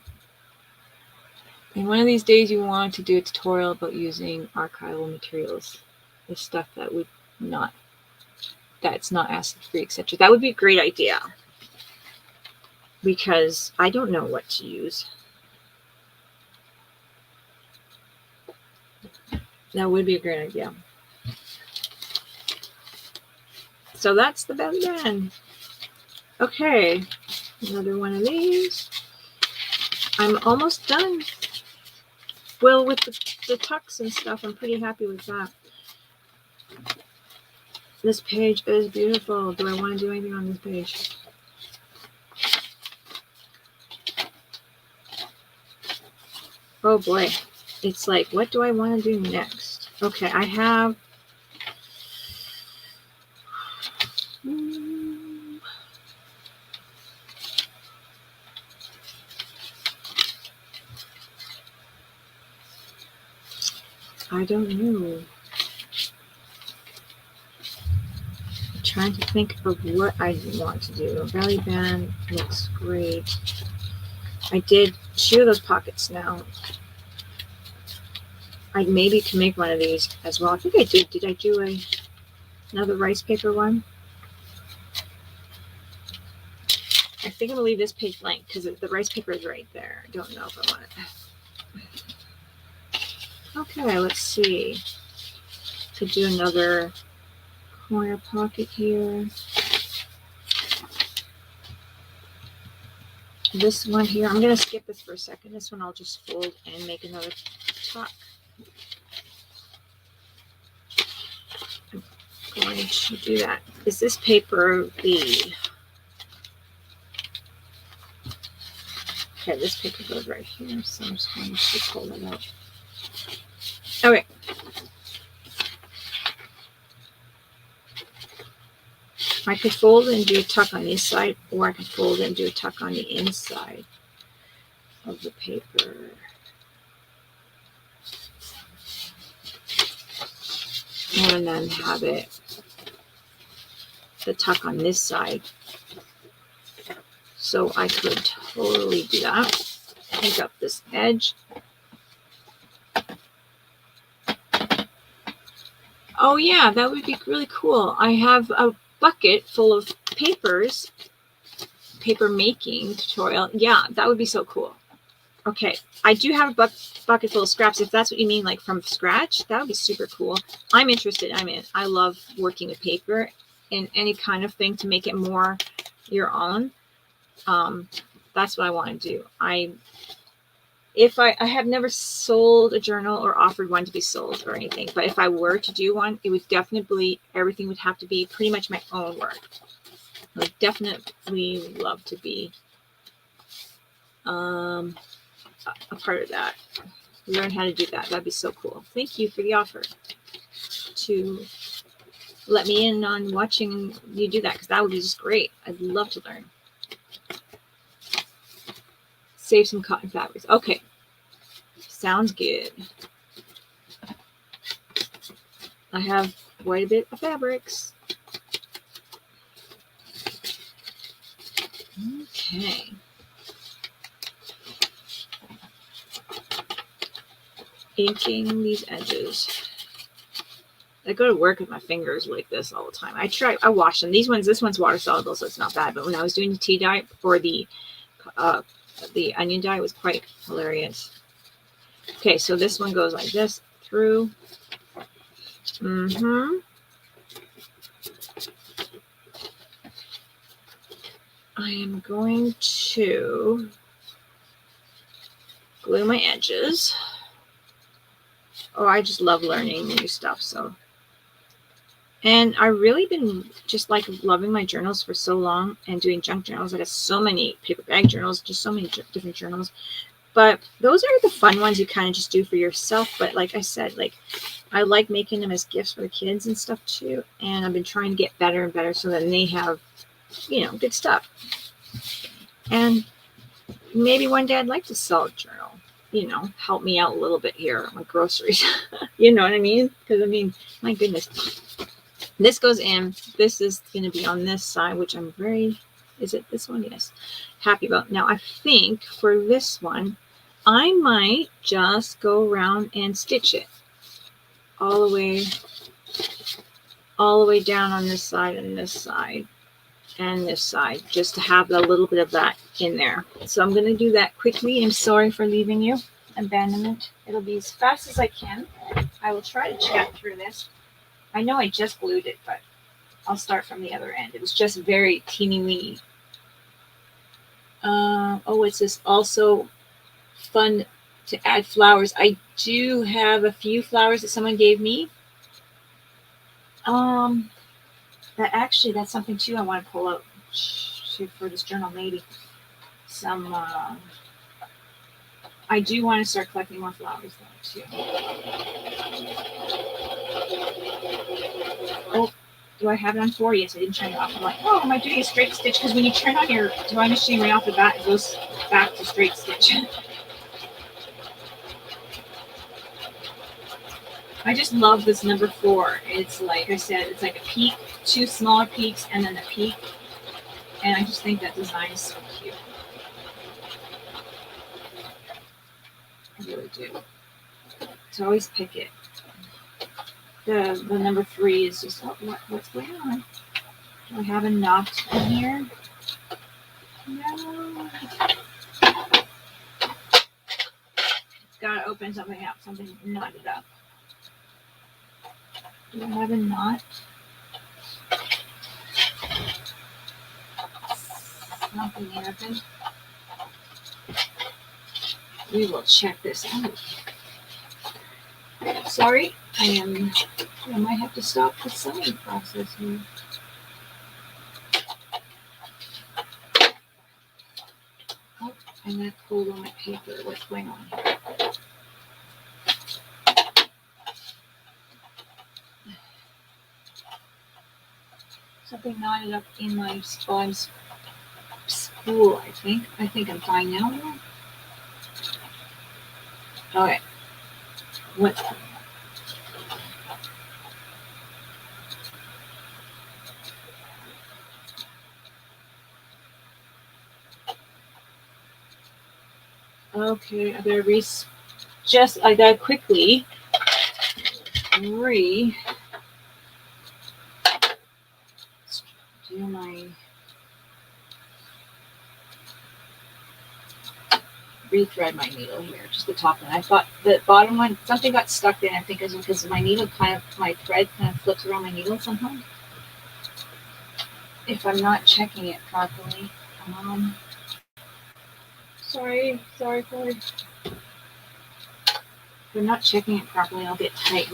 And one of these days you want to do a tutorial about using archival materials, the stuff that would not, that's not acid free, etc. That would be a great idea, because I don't know what to use. That would be a great idea. So that's the belly band. Okay, another one of these. I'm almost done. Well, with the tucks and stuff, I'm pretty happy with that. This page is beautiful. Do I want to do anything on this page? Oh boy. It's like, what do I want to do next? Okay, I have... I don't know. I'm trying to think of what I want to do. A belly band looks great. I did 2 of those pockets now. I maybe can make one of these as well. I think I did. Did I do another rice paper one? I think I'm going to leave this page blank because the rice paper is right there. I don't know if I want it. Okay, let's see. Could do another corner pocket here. This one here, I'm going to skip this for a second. This one I'll just fold and make another tuck. I'm going to do that. Is this paper the... Okay, this paper goes right here, so I'm just going to pull it out. Okay. I could fold it and do a tuck on this side, or I could fold it and do a tuck on the inside of the paper. And then have it, the tuck on this side. So I could totally do that. Take up this edge. Oh yeah, that would be really cool. I have a bucket full of papers, paper making tutorial. Yeah, that would be so cool. Okay, I do have a bucket full of scraps. If that's what you mean, like from scratch, that would be super cool. I'm interested. I love working with paper and any kind of thing to make it more your own. That's what I want to do. I have never sold a journal or offered one to be sold or anything, but if I were to do one, it would definitely, everything would have to be pretty much my own work. I would definitely love to be a part of that. learn how to do that. That'd be so cool. Thank you for the offer to let me in on watching you do that, because that would be just great. I'd love to learn. Save some cotton fabrics. Okay. Sounds good. I have quite a bit of fabrics. Okay. Inking these edges. I go to work with my fingers like this all the time. I wash them. This one's water soluble, so it's not bad. But when I was doing the tea dye for the onion dye, it was quite hilarious. Okay, so this one goes like this through. I am going to glue my edges. Oh, I just love learning new stuff. So, and I've really been just like loving my journals for so long and doing junk journals. I got so many paper bag journals, just so many different journals. But those are the fun ones you kind of just do for yourself. But like I said, like I like making them as gifts for the kids and stuff too. And I've been trying to get better and better so that they have, you know, good stuff. And maybe one day I'd like to sell a journal, you know, help me out a little bit here on groceries. You know what I mean? Because I mean, my goodness, this goes in. This is going to be on this side, which I'm very, is it this one? Yes. Happy about. Now I think for this one, I might just go around and stitch it all the way down on this side and this side and this side, just to have a little bit of that in there. So I'm going to do that quickly. I'm sorry for leaving you. Abandonment. It'll be as fast as I can. I will try to chat through this. I know I just glued it, but I'll start from the other end. It was just very teeny weeny. Oh, it's just also fun to add flowers. I do have a few flowers that someone gave me. That's something too I want to pull out for this journal, maybe. Some, I do want to start collecting more flowers though, too. Oh, do I have it on 4? Yes, I didn't turn it off. I'm like, oh, am I doing a straight stitch? Because when you turn on your drawing machine right off the bat, it goes back to straight stitch. I just love this number 4. It's like I said, it's like a peak, 2 smaller peaks, and then a peak. And I just think that design is so cute. I really do. So always pick it. The number 3 is just, oh, what's going on? Do I have a knot in here? No. It's got to open something up, something knotted up. Do I have a knot? Nothing happened. We will check this out. Sorry, I might have to stop the sewing process here. Oh, I'm not cold on my paper. What's going on here? Something knotted up in my spool, I think. I think I'm fine now. Okay. What's going on? Okay, I better I gotta quickly do my rethread my needle here, just the top one. I thought the bottom one, something got stuck in. I think it was because my thread kind of flips around my needle somehow. If I'm not checking it properly. Sorry, Corey. If I'm not checking it properly, I'll get tight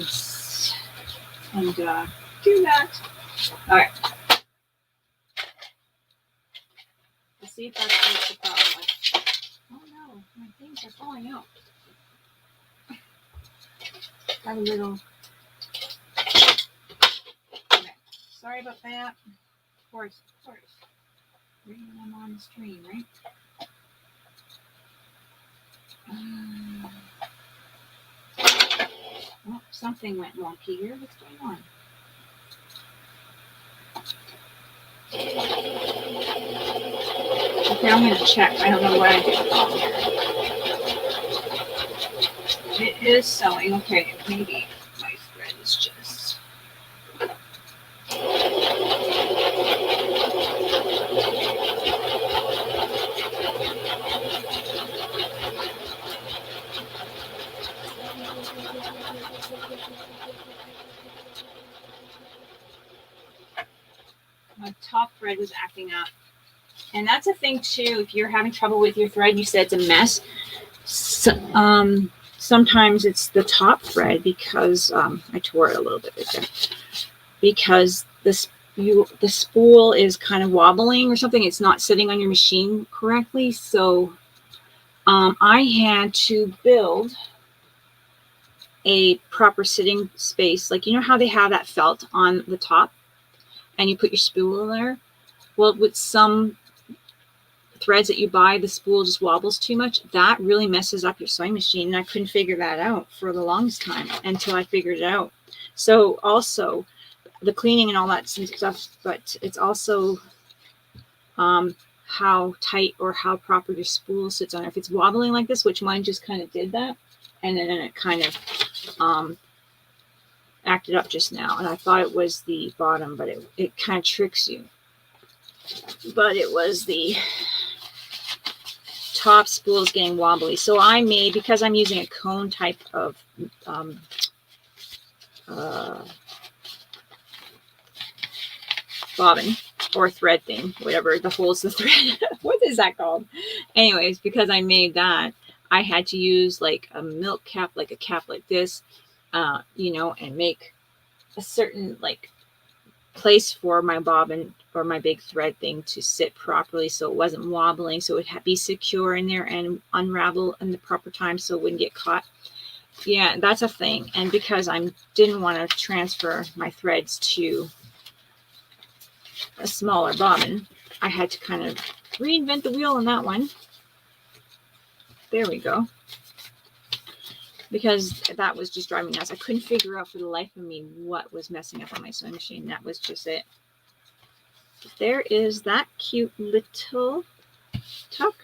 and do that. All right. Let's see if that's the problem. Oh no, my things are falling out. have a little. Okay. Sorry about that. Of course. I'm on the stream, right? Oh, something went wonky here. What's going on? Okay, I'm going to check. I don't know what I did wrong here. It is sewing. Okay, maybe my thread is just... My top thread was acting up. And that's a thing too, if you're having trouble with your thread, you said it's a mess. So, sometimes it's the top thread because I tore it a little bit right there. Because the spool is kind of wobbling or something. It's not sitting on your machine correctly. So I had to build a proper sitting space. Like, you know how they have that felt on the top and you put your spool there? Well, with some threads that you buy, the spool just wobbles too much. That really messes up your sewing machine. And I couldn't figure that out for the longest time until I figured it out. So also the cleaning and all that stuff, but it's also how tight or how proper your spool sits on it. If it's wobbling like this, which mine just kind of did that, and then it kind of acted up just now. And I thought it was the bottom, but it kind of tricks you. But it was the top spool is getting wobbly. So I made, because I'm using a cone type of bobbin or thread thing, whatever the holds the thread. What is that called? Anyways, because I made that, I had to use like a milk cap, like a cap like this, you know, and make a certain like place for my bobbin or my big thread thing to sit properly so it wasn't wobbling, so it would be secure in there and unravel in the proper time so it wouldn't get caught. Yeah, that's a thing. And because I didn't want to transfer my threads to a smaller bobbin, I had to kind of reinvent the wheel on that one. There we go. Because that was just driving me nuts. I couldn't figure out for the life of me what was messing up on my sewing machine. That was just it. There is that cute little tuck,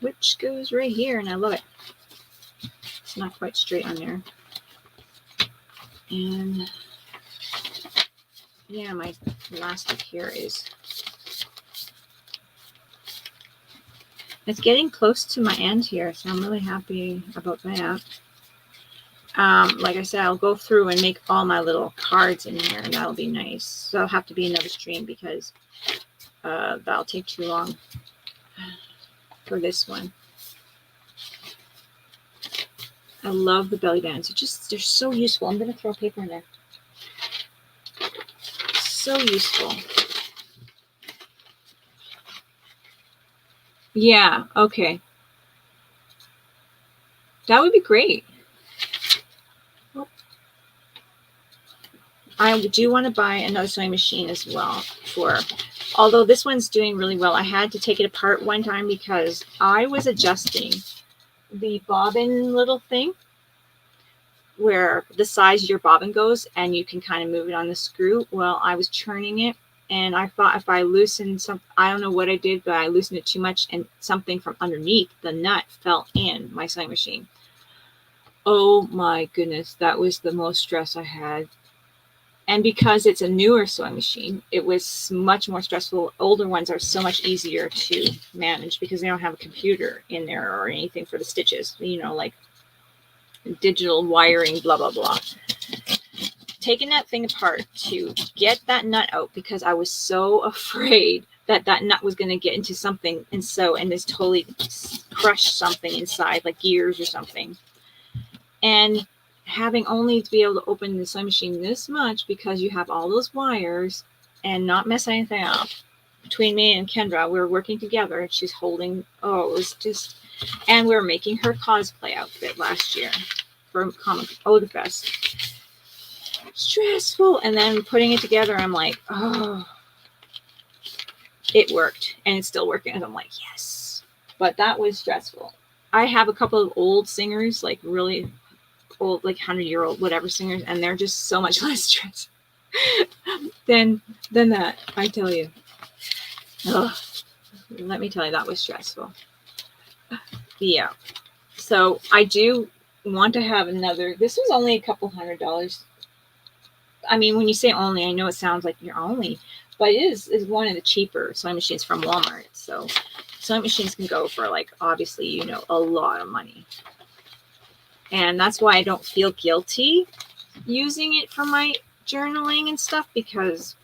which goes right here, and I love it. It's not quite straight on there. And yeah, my elastic here is, it's getting close to my end here, so I'm really happy about that. Like I said, I'll go through and make all my little cards in here, and that'll be nice. So I'll have to be another stream because that'll take too long for this one. I love the belly bands. They're so useful. I'm going to throw paper in there. So useful. Yeah, okay. That would be great. I do want to buy another sewing machine as well although this one's doing really well. I had to take it apart one time because I was adjusting the bobbin little thing where the size your bobbin goes and you can kind of move it on the screw. Well, I was churning it and I thought if I loosened I don't know what I did, but I loosened it too much and something from underneath the nut fell in my sewing machine. Oh my goodness, that was the most stress I had. And because it's a newer sewing machine, it was much more stressful. Older ones are so much easier to manage because they don't have a computer in there or anything for the stitches, you know, like digital wiring, blah, blah, blah. Taking that thing apart to get that nut out because I was so afraid that that nut was going to get into something and this totally crushed something inside, like gears or something. And having only to be able to open the sewing machine this much because you have all those wires and not mess anything up. Between me and Kendra, we were working together and she's holding, it was just, and we were making her cosplay outfit last year for Comic Odafest. Stressful. And then putting it together, I'm like, oh, it worked. And it's still working. And I'm like, yes. But that was stressful. I have a couple of old singers, like really old, like 100-year-old, whatever singers, and they're just so much less stressed than that, I tell you. Ugh. Let me tell you, that was stressful. Yeah. So I do want to have another. This was only a couple $100. I mean, when you say only, I know it sounds like you're only, but it is one of the cheaper sewing machines from Walmart. So sewing machines can go for, like, obviously, you know, a lot of money. And that's why I don't feel guilty using it for my journaling and stuff, because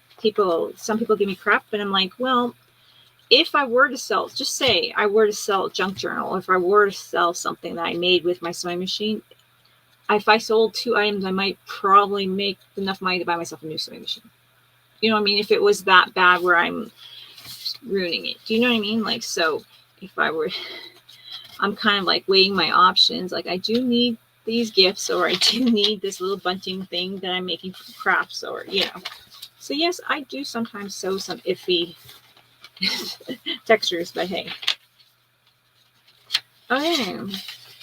some people give me crap, but I'm like, well, if I were to sell, just say I were to sell a junk journal, or if I were to sell something that I made with my sewing machine, if I sold 2 items, I might probably make enough money to buy myself a new sewing machine. You know what I mean? If it was that bad where I'm ruining it. Do you know what I mean? Like, so if I were, I'm kind of like weighing my options. Like, I do need these gifts, or I do need this little bunting thing that I'm making from crafts, or, you know. So yes, I do sometimes sew some iffy textures, but hey. Okay,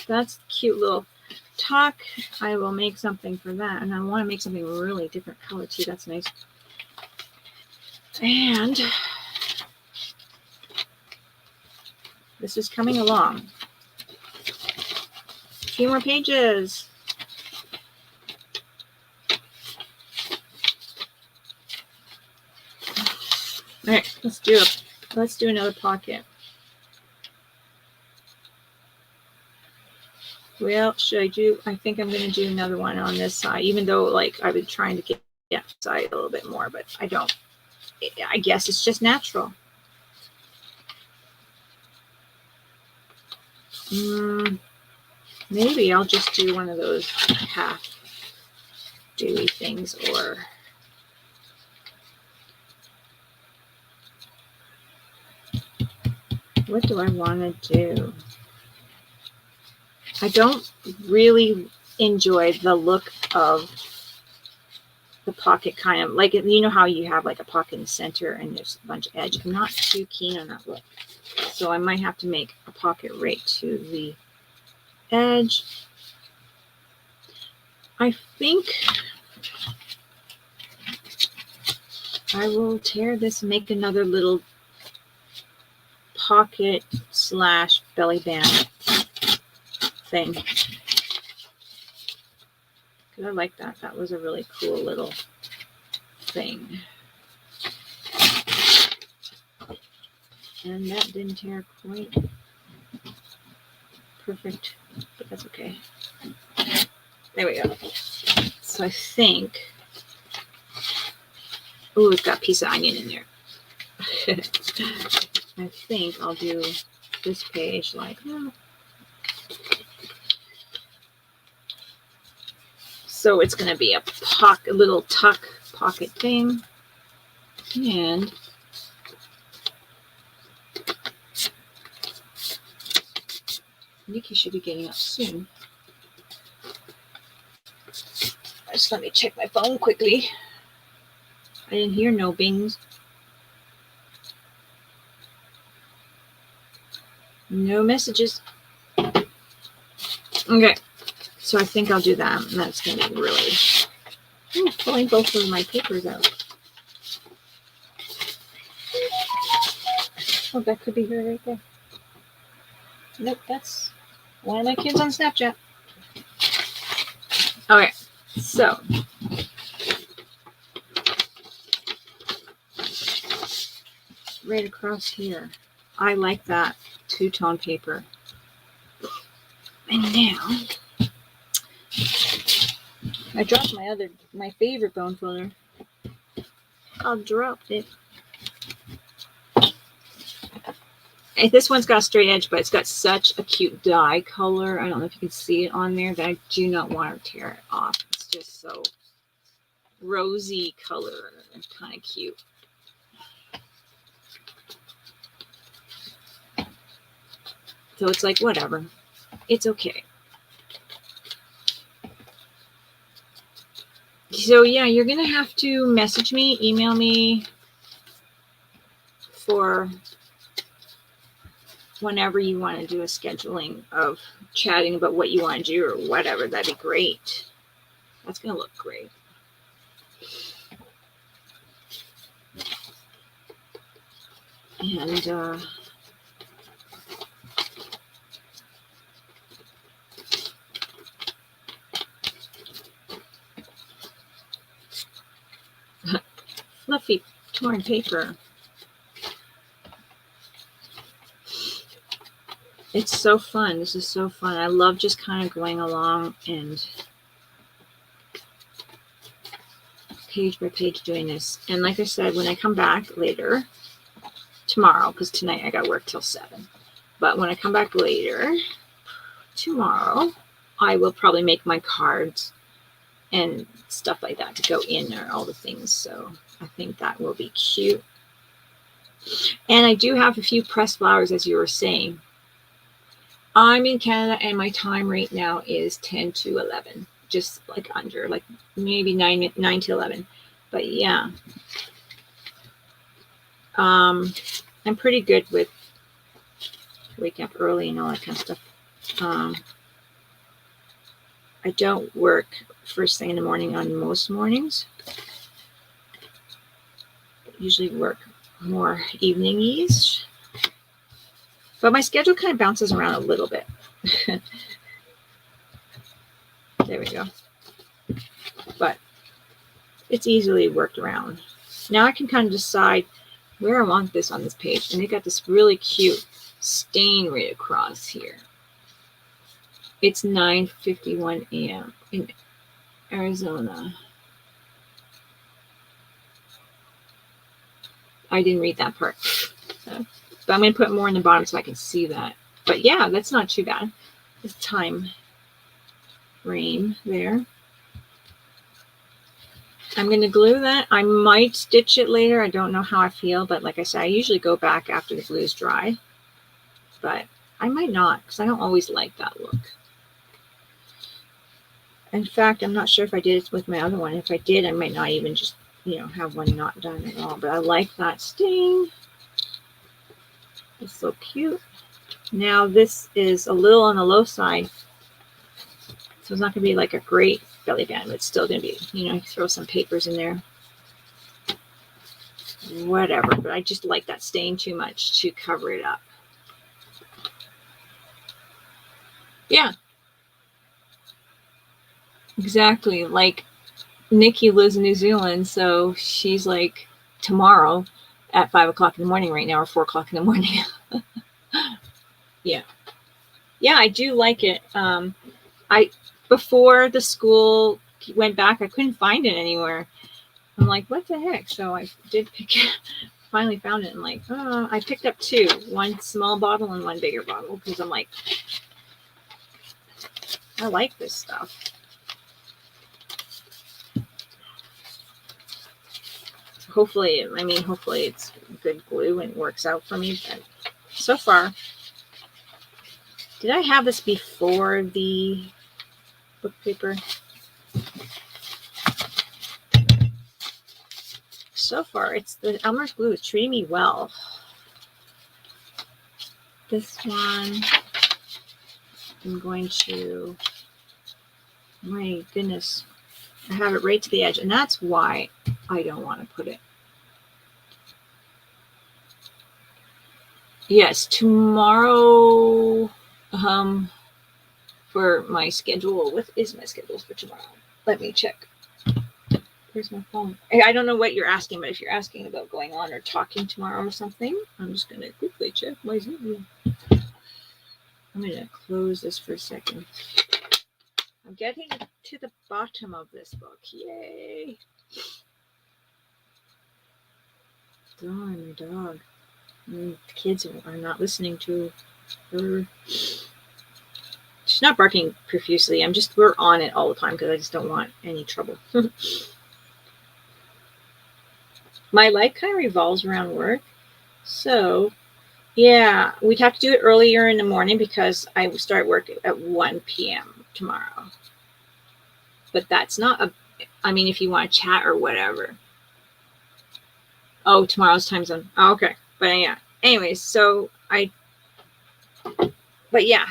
that's cute little tuck. I will make something for that, and I want to make something really different color too. That's nice. And this is coming along. A few more pages. All right, let's do another pocket. Well, should I do? I think I'm going to do another one on this side, even though, like, I've been trying to get that side a little bit more, but I don't. I guess it's just natural. Maybe I'll just do one of those half dewy things, or what do I want to do? I don't really enjoy the look of the pocket, kind of like, you know how you have like a pocket in the center and there's a bunch of edge. I'm not too keen on that look. So I might have to make a pocket right to the edge. I think I will tear this and make another little pocket / belly band thing. Because I like that. That was a really cool little thing. And that didn't tear quite perfect, but that's okay. There we go. So I think, oh, it's got a piece of onion in there. I think I'll do this page like that. So it's going to be a little tuck pocket thing. And Nikki should be getting up soon. Just let me check my phone quickly. I didn't hear no bings. No messages. Okay. So I think I'll do that. And that's going to be really... I'm pulling both of my papers out. Oh, that could be her right there. Nope, that's one of my kids on Snapchat. Okay, so right across here, I like that two-tone paper. And now I dropped my favorite bone folder. I'll drop it. And this one's got a straight edge, but it's got such a cute dye color. I don't know if you can see it on there, that I do not want to tear it off. It's just so rosy color and kind of cute. So it's like, whatever. It's okay. So yeah, you're going to have to message me, email me for whenever you want to do a scheduling of chatting about what you want to do or whatever. That'd be great. That's going to look great. And fluffy torn paper. It's so fun. This is so fun. I love just kind of going along and page by page doing this. And like I said, when I come back later, tomorrow, because tonight I got work till 7. But when I come back later, tomorrow, I will probably make my cards and stuff like that to go in there, all the things. So I think that will be cute. And I do have a few pressed flowers, as you were saying. I'm in Canada and my time right now is 10 to 11, just like under, like maybe 9 to 11. But yeah, I'm pretty good with waking up early and all that kind of stuff. I don't work first thing in the morning on most mornings. Usually work more evening-ish. But my schedule kind of bounces around a little bit. There we go. But it's easily worked around. Now I can kind of decide where I want this on this page. And they got this really cute stain right across here. It's 9:51 a.m. in Arizona. I didn't read that part. But I'm going to put more in the bottom so I can see that. But yeah, that's not too bad. This time frame there. I'm going to glue that. I might stitch it later. I don't know how I feel. But like I said, I usually go back after the glue is dry. But I might not because I don't always like that look. In fact, I'm not sure if I did it with my other one. If I did, I might not even just, have one not done at all. But I like that stain. It's so cute. Now this is a little on the low side. So it's not going to be like a great belly band, but it's still going to be, you throw some papers in there. Whatever. But I just like that stain too much to cover it up. Yeah. Exactly. Like Nikki lives in New Zealand, so she's like tomorrow at 5 o'clock in the morning right now, or 4 o'clock in the morning. Yeah. Yeah, I do like it. Before the school went back, I couldn't find it anywhere. I'm like, what the heck? So I did pick it, finally found it, and like, I picked up 2, one small bottle and one bigger bottle, because I'm like, I like this stuff. Hopefully it's good glue and works out for me. But so far, did I have this before the book paper? So far, the Elmer's glue is treating me well. This one, I'm going to, my goodness, I have it right to the edge, and that's why I don't want to put it. Yes, tomorrow, for my schedule. What is my schedule for tomorrow? Let me check. Where's my phone? I don't know what you're asking, but if you're asking about going on or talking tomorrow or something, I'm just going to quickly check my Zoom. I'm going to close this for a second. I'm getting to the bottom of this book. Yay! Darn, my dog. The kids are not listening to her. She's not barking profusely. We're on it all the time because I just don't want any trouble. My life kind of revolves around work. So, yeah, we'd have to do it earlier in the morning because I start work at 1 p.m. tomorrow. But that's not I mean, if you want to chat or whatever. Oh, tomorrow's time zone. Oh, okay. But yeah. Anyways, so but yeah.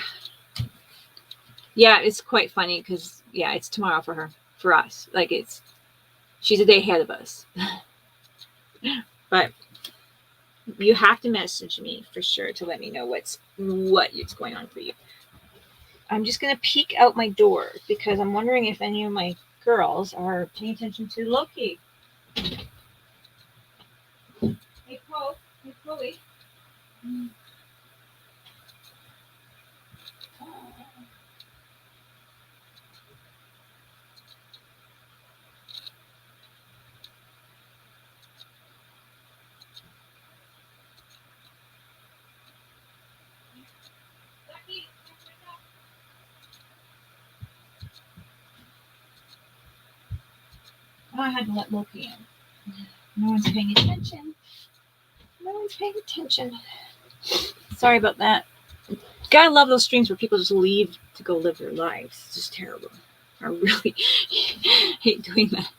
Yeah, it's quite funny because, yeah, it's tomorrow for her, for us. Like, she's a day ahead of us. But you have to message me for sure to let me know what's going on for you. I'm just going to peek out my door because I'm wondering if any of my girls are paying attention to Loki. Hey, Chloe. Hey, Chloe. Oh, I had to let Loki in. No one's paying attention. No one's paying attention. Sorry about that. Gotta love those streams where people just leave to go live their lives. It's just terrible. I really hate doing that.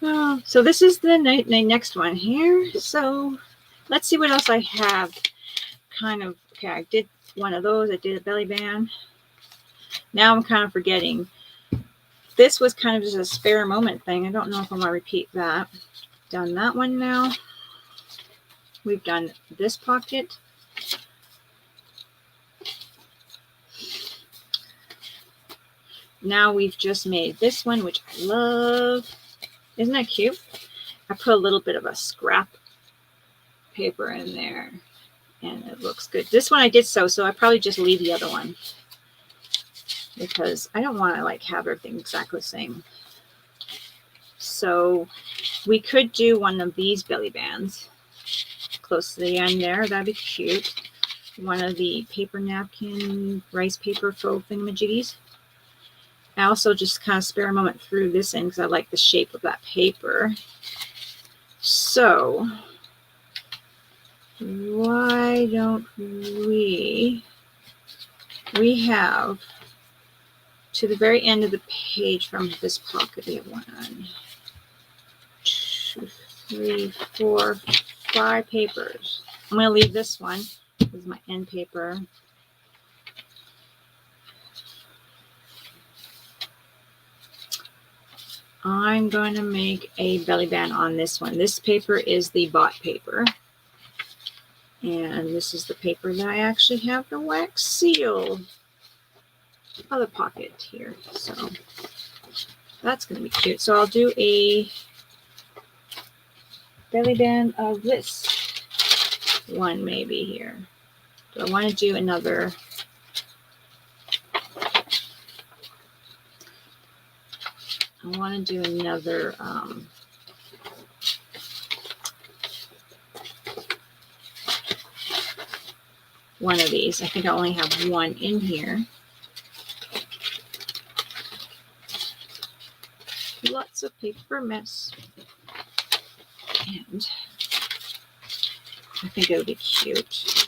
Oh, so this is the next one here. So let's see what else I have. Kind of, okay, I did one of those. I did a belly band. Now I'm kind of forgetting. This was kind of just a spare moment thing. I don't know if I'm going to repeat that. Done that one now. We've done this pocket. Now we've just made this one, which I love. Isn't that cute? I put a little bit of a scrap paper in there, and it looks good. This one I did sew, so I probably just leave the other one because I don't want to like have everything exactly the same. So we could do one of these belly bands close to the end there. That'd be cute. One of the paper napkin, rice paper faux thingamajiggies. I also just kind of spare a moment through this end because I like the shape of that paper. So why don't we have to the very end of the page from this pocket, we have 1, 2, 3, 4, 5 papers. I'm going to leave this one. This is my end paper. I'm going to make a belly band on this one. This paper is the bought paper. And this is the paper that I actually have the wax seal of the pocket here. So that's going to be cute. So I'll do a belly band of this one maybe here. Do I want to do another? I want to do another one of these. I think I only have one in here. Lots of paper mess. And I think it would be cute.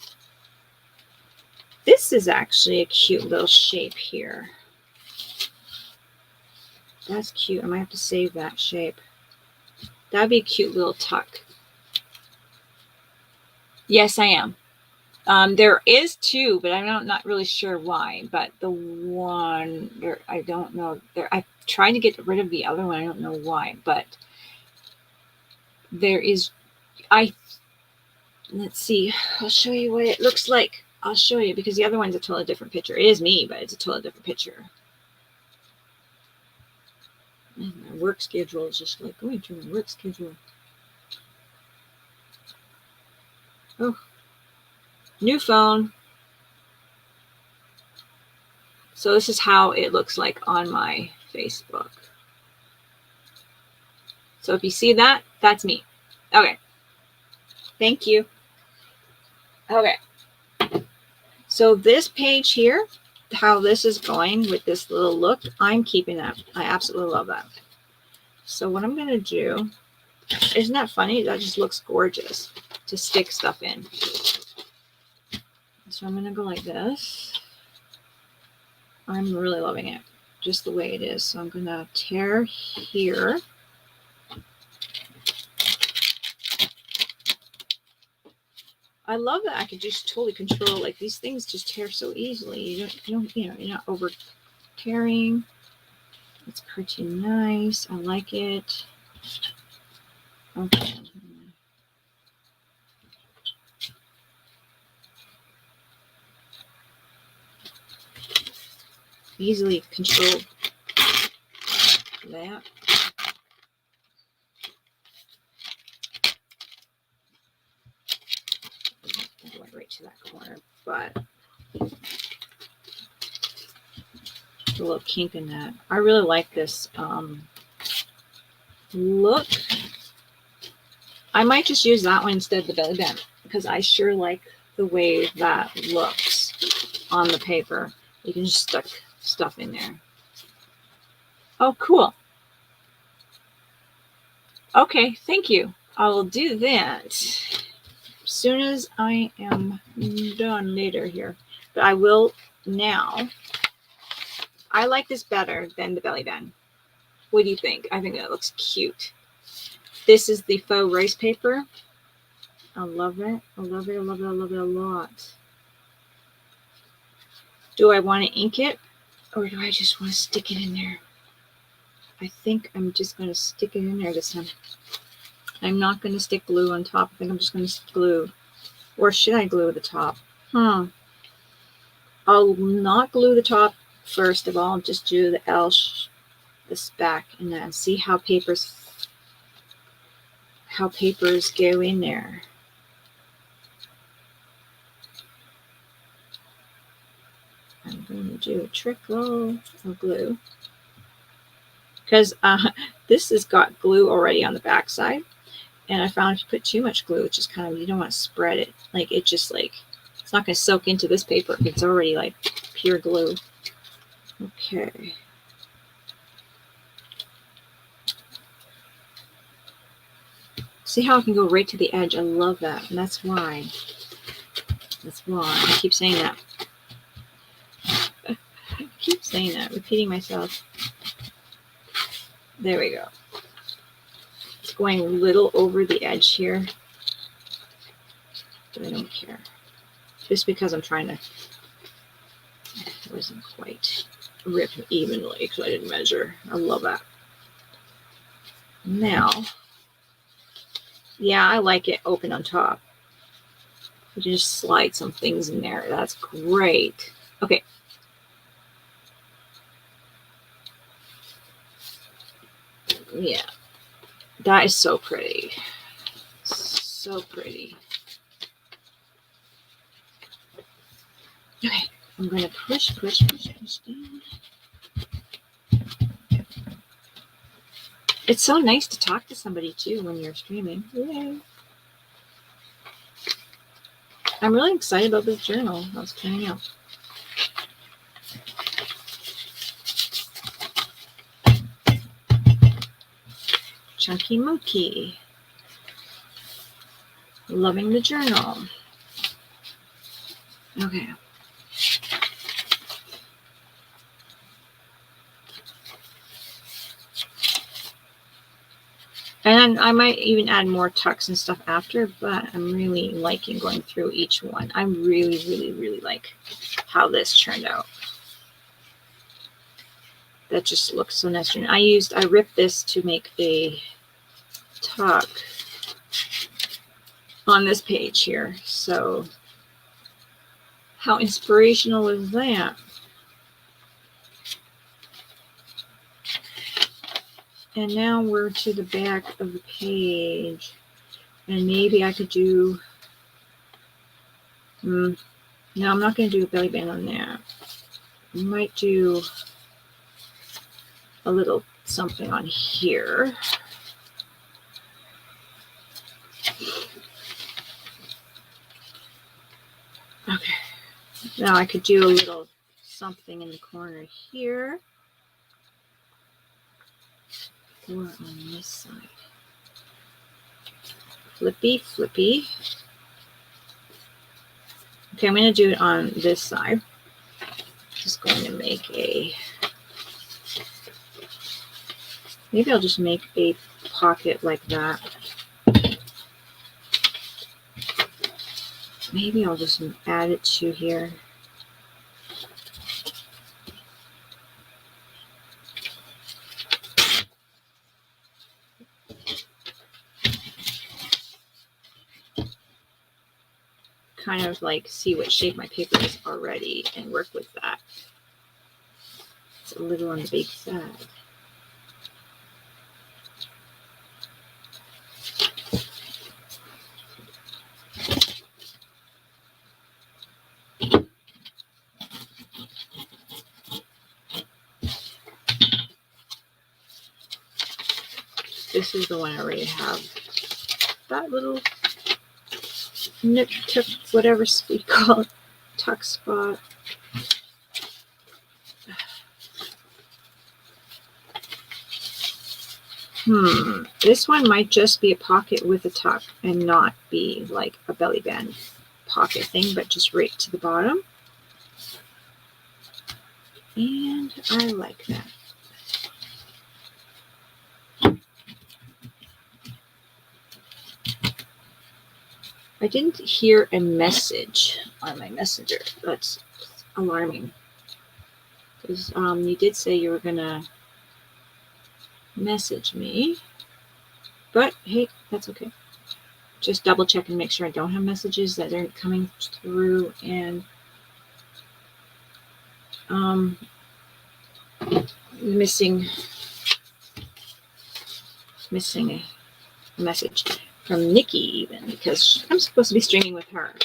This is actually a cute little shape here. That's cute. I might have to save that shape. That'd be a cute little tuck. Yes, I am. There is 2, but I'm not really sure why. But the one there, I don't know. I tried to get rid of the other one. I don't know why, but there is. Let's see. I'll show you what it looks like. I'll show you because the other one's a totally different picture. It is me, but it's a totally different picture. And my work schedule is just like going through my work schedule. Oh, new phone. So this is how it looks like on my Facebook. So if you see that, that's me. Okay. Thank you. Okay. So this page here, how this is going with this little look, I'm keeping that. I absolutely love that. So what I'm going to do, isn't that funny? That just looks gorgeous to stick stuff in. So I'm going to go like this. I'm really loving it. just the way it is. So I'm going to tear here. I love that I can just totally control, like these things just tear so easily. You don't, you're not over tearing. It's pretty nice. I like it. Okay. Easily control that. I went right to that corner, but a little kink in that. I really like this look. I might just use that one instead of the belly band because I sure like the way that looks on the paper. You can just stick stuff in there. Oh, cool. Okay, thank you. I will do that as soon as I am done later here. But I will now. I like this better than the belly band. What do you think? I think that looks cute. This is the faux rice paper. I love it. I love it. I love it. I love it a lot. Do I want to ink it or do I just want to stick it in there? I think I'm just going to stick it in there this time. I'm not going to stick glue on top. I think I'm just going to stick glue. Or should I glue the top? I'll not glue the top first of all. Just do the L, this back, and then see how papers go in there. I'm going to do a trickle of glue because this has got glue already on the back side, and I found if you put too much glue, it's just kind of, you don't want to spread it. Like it just like, it's not going to soak into this paper. It's already like pure glue. Okay. See how I can go right to the edge? I love that, and that's why. That's why I keep saying that. I keep saying that, repeating myself. There we go. It's going a little over the edge here, but I don't care. Just because I'm trying to, it wasn't quite ripped evenly because I didn't measure. I love that. Now, yeah, I like it open on top. You can just slide some things in there. That's great. Okay. Yeah, that is so pretty. So pretty. Okay, I'm going to push down. It's so nice to talk to somebody too when you're streaming. Yay. I'm really excited about this journal. How it's turning out. Chunky Monkey. Loving the journal. Okay. And I might even add more tucks and stuff after, but I'm really liking going through each one. I really, really, really like how this turned out. That just looks so nice. And I ripped this to make a tuck on this page here. So how inspirational is that? And now we're to the back of the page. And maybe I could do, no, I'm not going to do a belly band on that. I might do a little something on here. Okay. Now I could do a little something in the corner here. Or on this side. Flippy, flippy. Okay, I'm going to do it on this side. Just going to make a Maybe I'll just make a pocket like that. Maybe I'll just add it to here. Kind of like see what shape my paper is already and work with that. It's a little on the big side. This is the one I already have. That little nip tuck, whatever we call it, tuck spot. This one might just be a pocket with a tuck and not be like a belly band pocket thing, but just right to the bottom. And I like that. I didn't hear a message on my messenger. That's alarming. Because you did say you were gonna message me, but hey, that's okay. Just double check and make sure I don't have messages that aren't coming through, and missing a message from Nikki, even, because I'm supposed to be streaming with her.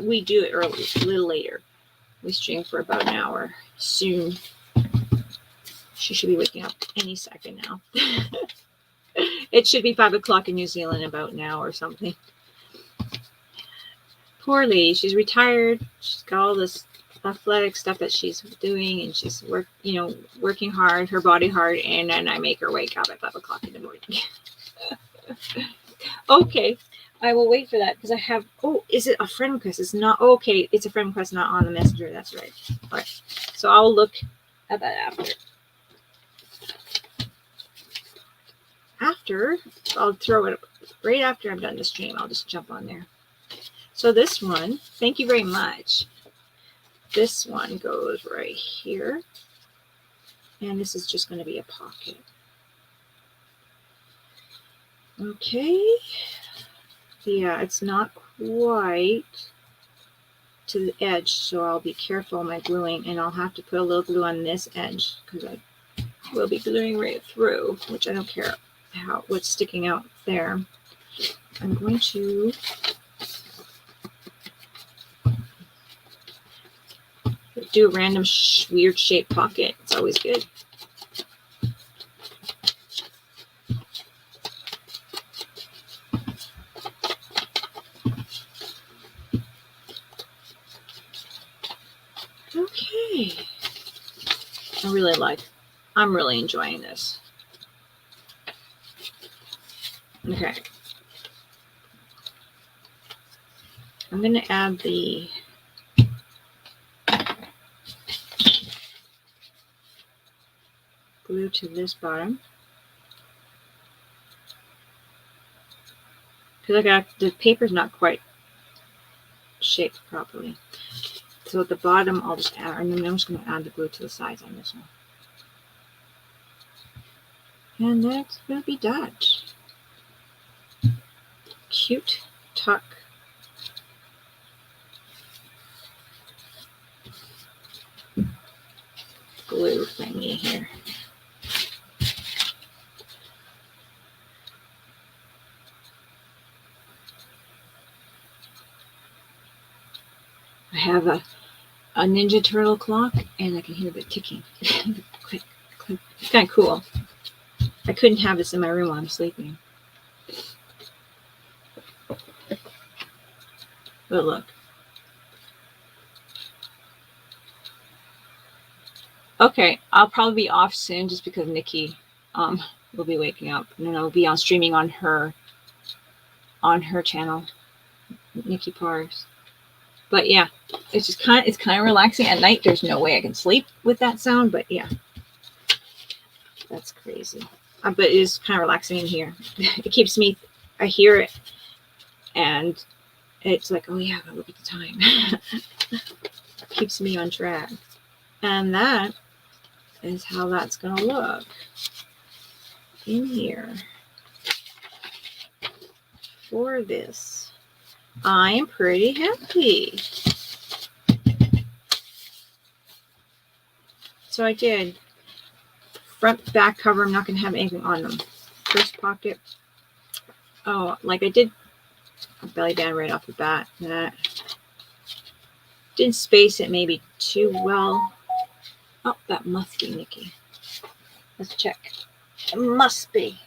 We do it early, a little later. We stream for about an hour soon. She should be waking up any second now. It should be 5 o'clock in New Zealand about now or something. Poor lady, she's retired. She's got all this athletic stuff that she's doing, and she's working hard, her body hard, and then I make her wake up at 5 o'clock in the morning. Okay, I will wait for that because I have. Oh, is it a friend request? It's not. Okay, it's a friend request, not on the messenger. That's right. All right, so I'll look at that after. I'll throw it right after I'm done the stream. I'll just jump on there. So this one, thank you very much. This one goes right here. And this is just going to be a pocket. Okay. Yeah, it's not quite to the edge, so I'll be careful on my gluing, and I'll have to put a little glue on this edge because I will be gluing right through, which I don't care what's sticking out there. I'm going to do a random weird shaped pocket. It's always good. Okay. I'm really enjoying this. Okay. I'm going to add the glue to this bottom. Because the paper's not quite shaped properly. So at the bottom, I'll just add, and then I'm just going to add the glue to the sides on this one. And that's going to be that. Cute tuck. Glue thingy here. I have a Ninja Turtle clock, and I can hear the ticking. Click, click. It's kind of cool. I couldn't have this in my room while I'm sleeping. But look. Okay, I'll probably be off soon just because Nikki will be waking up, and then I'll be on streaming on her channel, Nikki Pars. But yeah, it's kind of relaxing at night. There's no way I can sleep with that sound, but yeah. That's crazy. But it is kind of relaxing in here. It keeps me, I hear it, and it's like, oh yeah, look at the time. Keeps me on track. And that is how that's going to look in here for this. I'm pretty happy. So I did front, back cover. I'm not going to have anything on them. First pocket. Oh, like I did a belly band right off the bat. That didn't space it maybe too well. Oh, that must be Nikki. Let's check. It must be.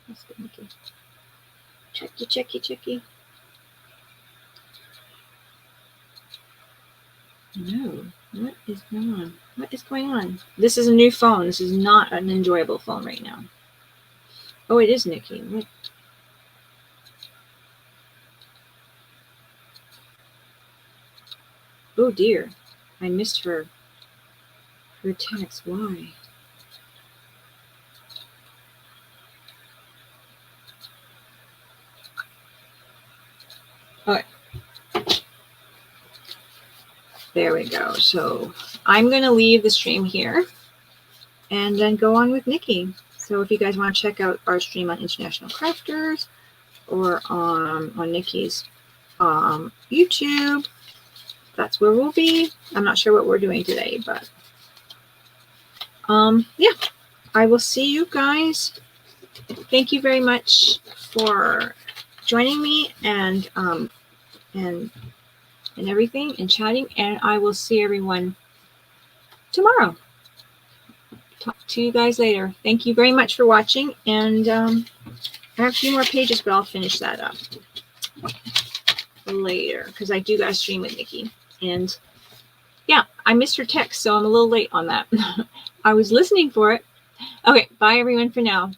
Must be Nikki. Checky, checky, checky. No. What is going on? What is going on? This is a new phone. This is not an enjoyable phone right now. Oh, it is Nikki. What? Oh dear. I missed her text. Why? Okay. There we go. So I'm going to leave the stream here and then go on with Nikki. So if you guys want to check out our stream on International Crafters or on Nikki's YouTube, that's where we'll be. I'm not sure what we're doing today, but yeah, I will see you guys. Thank you very much for joining me and everything and chatting, and I will see everyone tomorrow. Talk to you guys later. Thank you very much for watching, and I have a few more pages, but I'll finish that up later because I do got to stream with Nikki. And yeah, I missed her text, so I'm a little late on that. I was listening for it. Okay, bye everyone for now.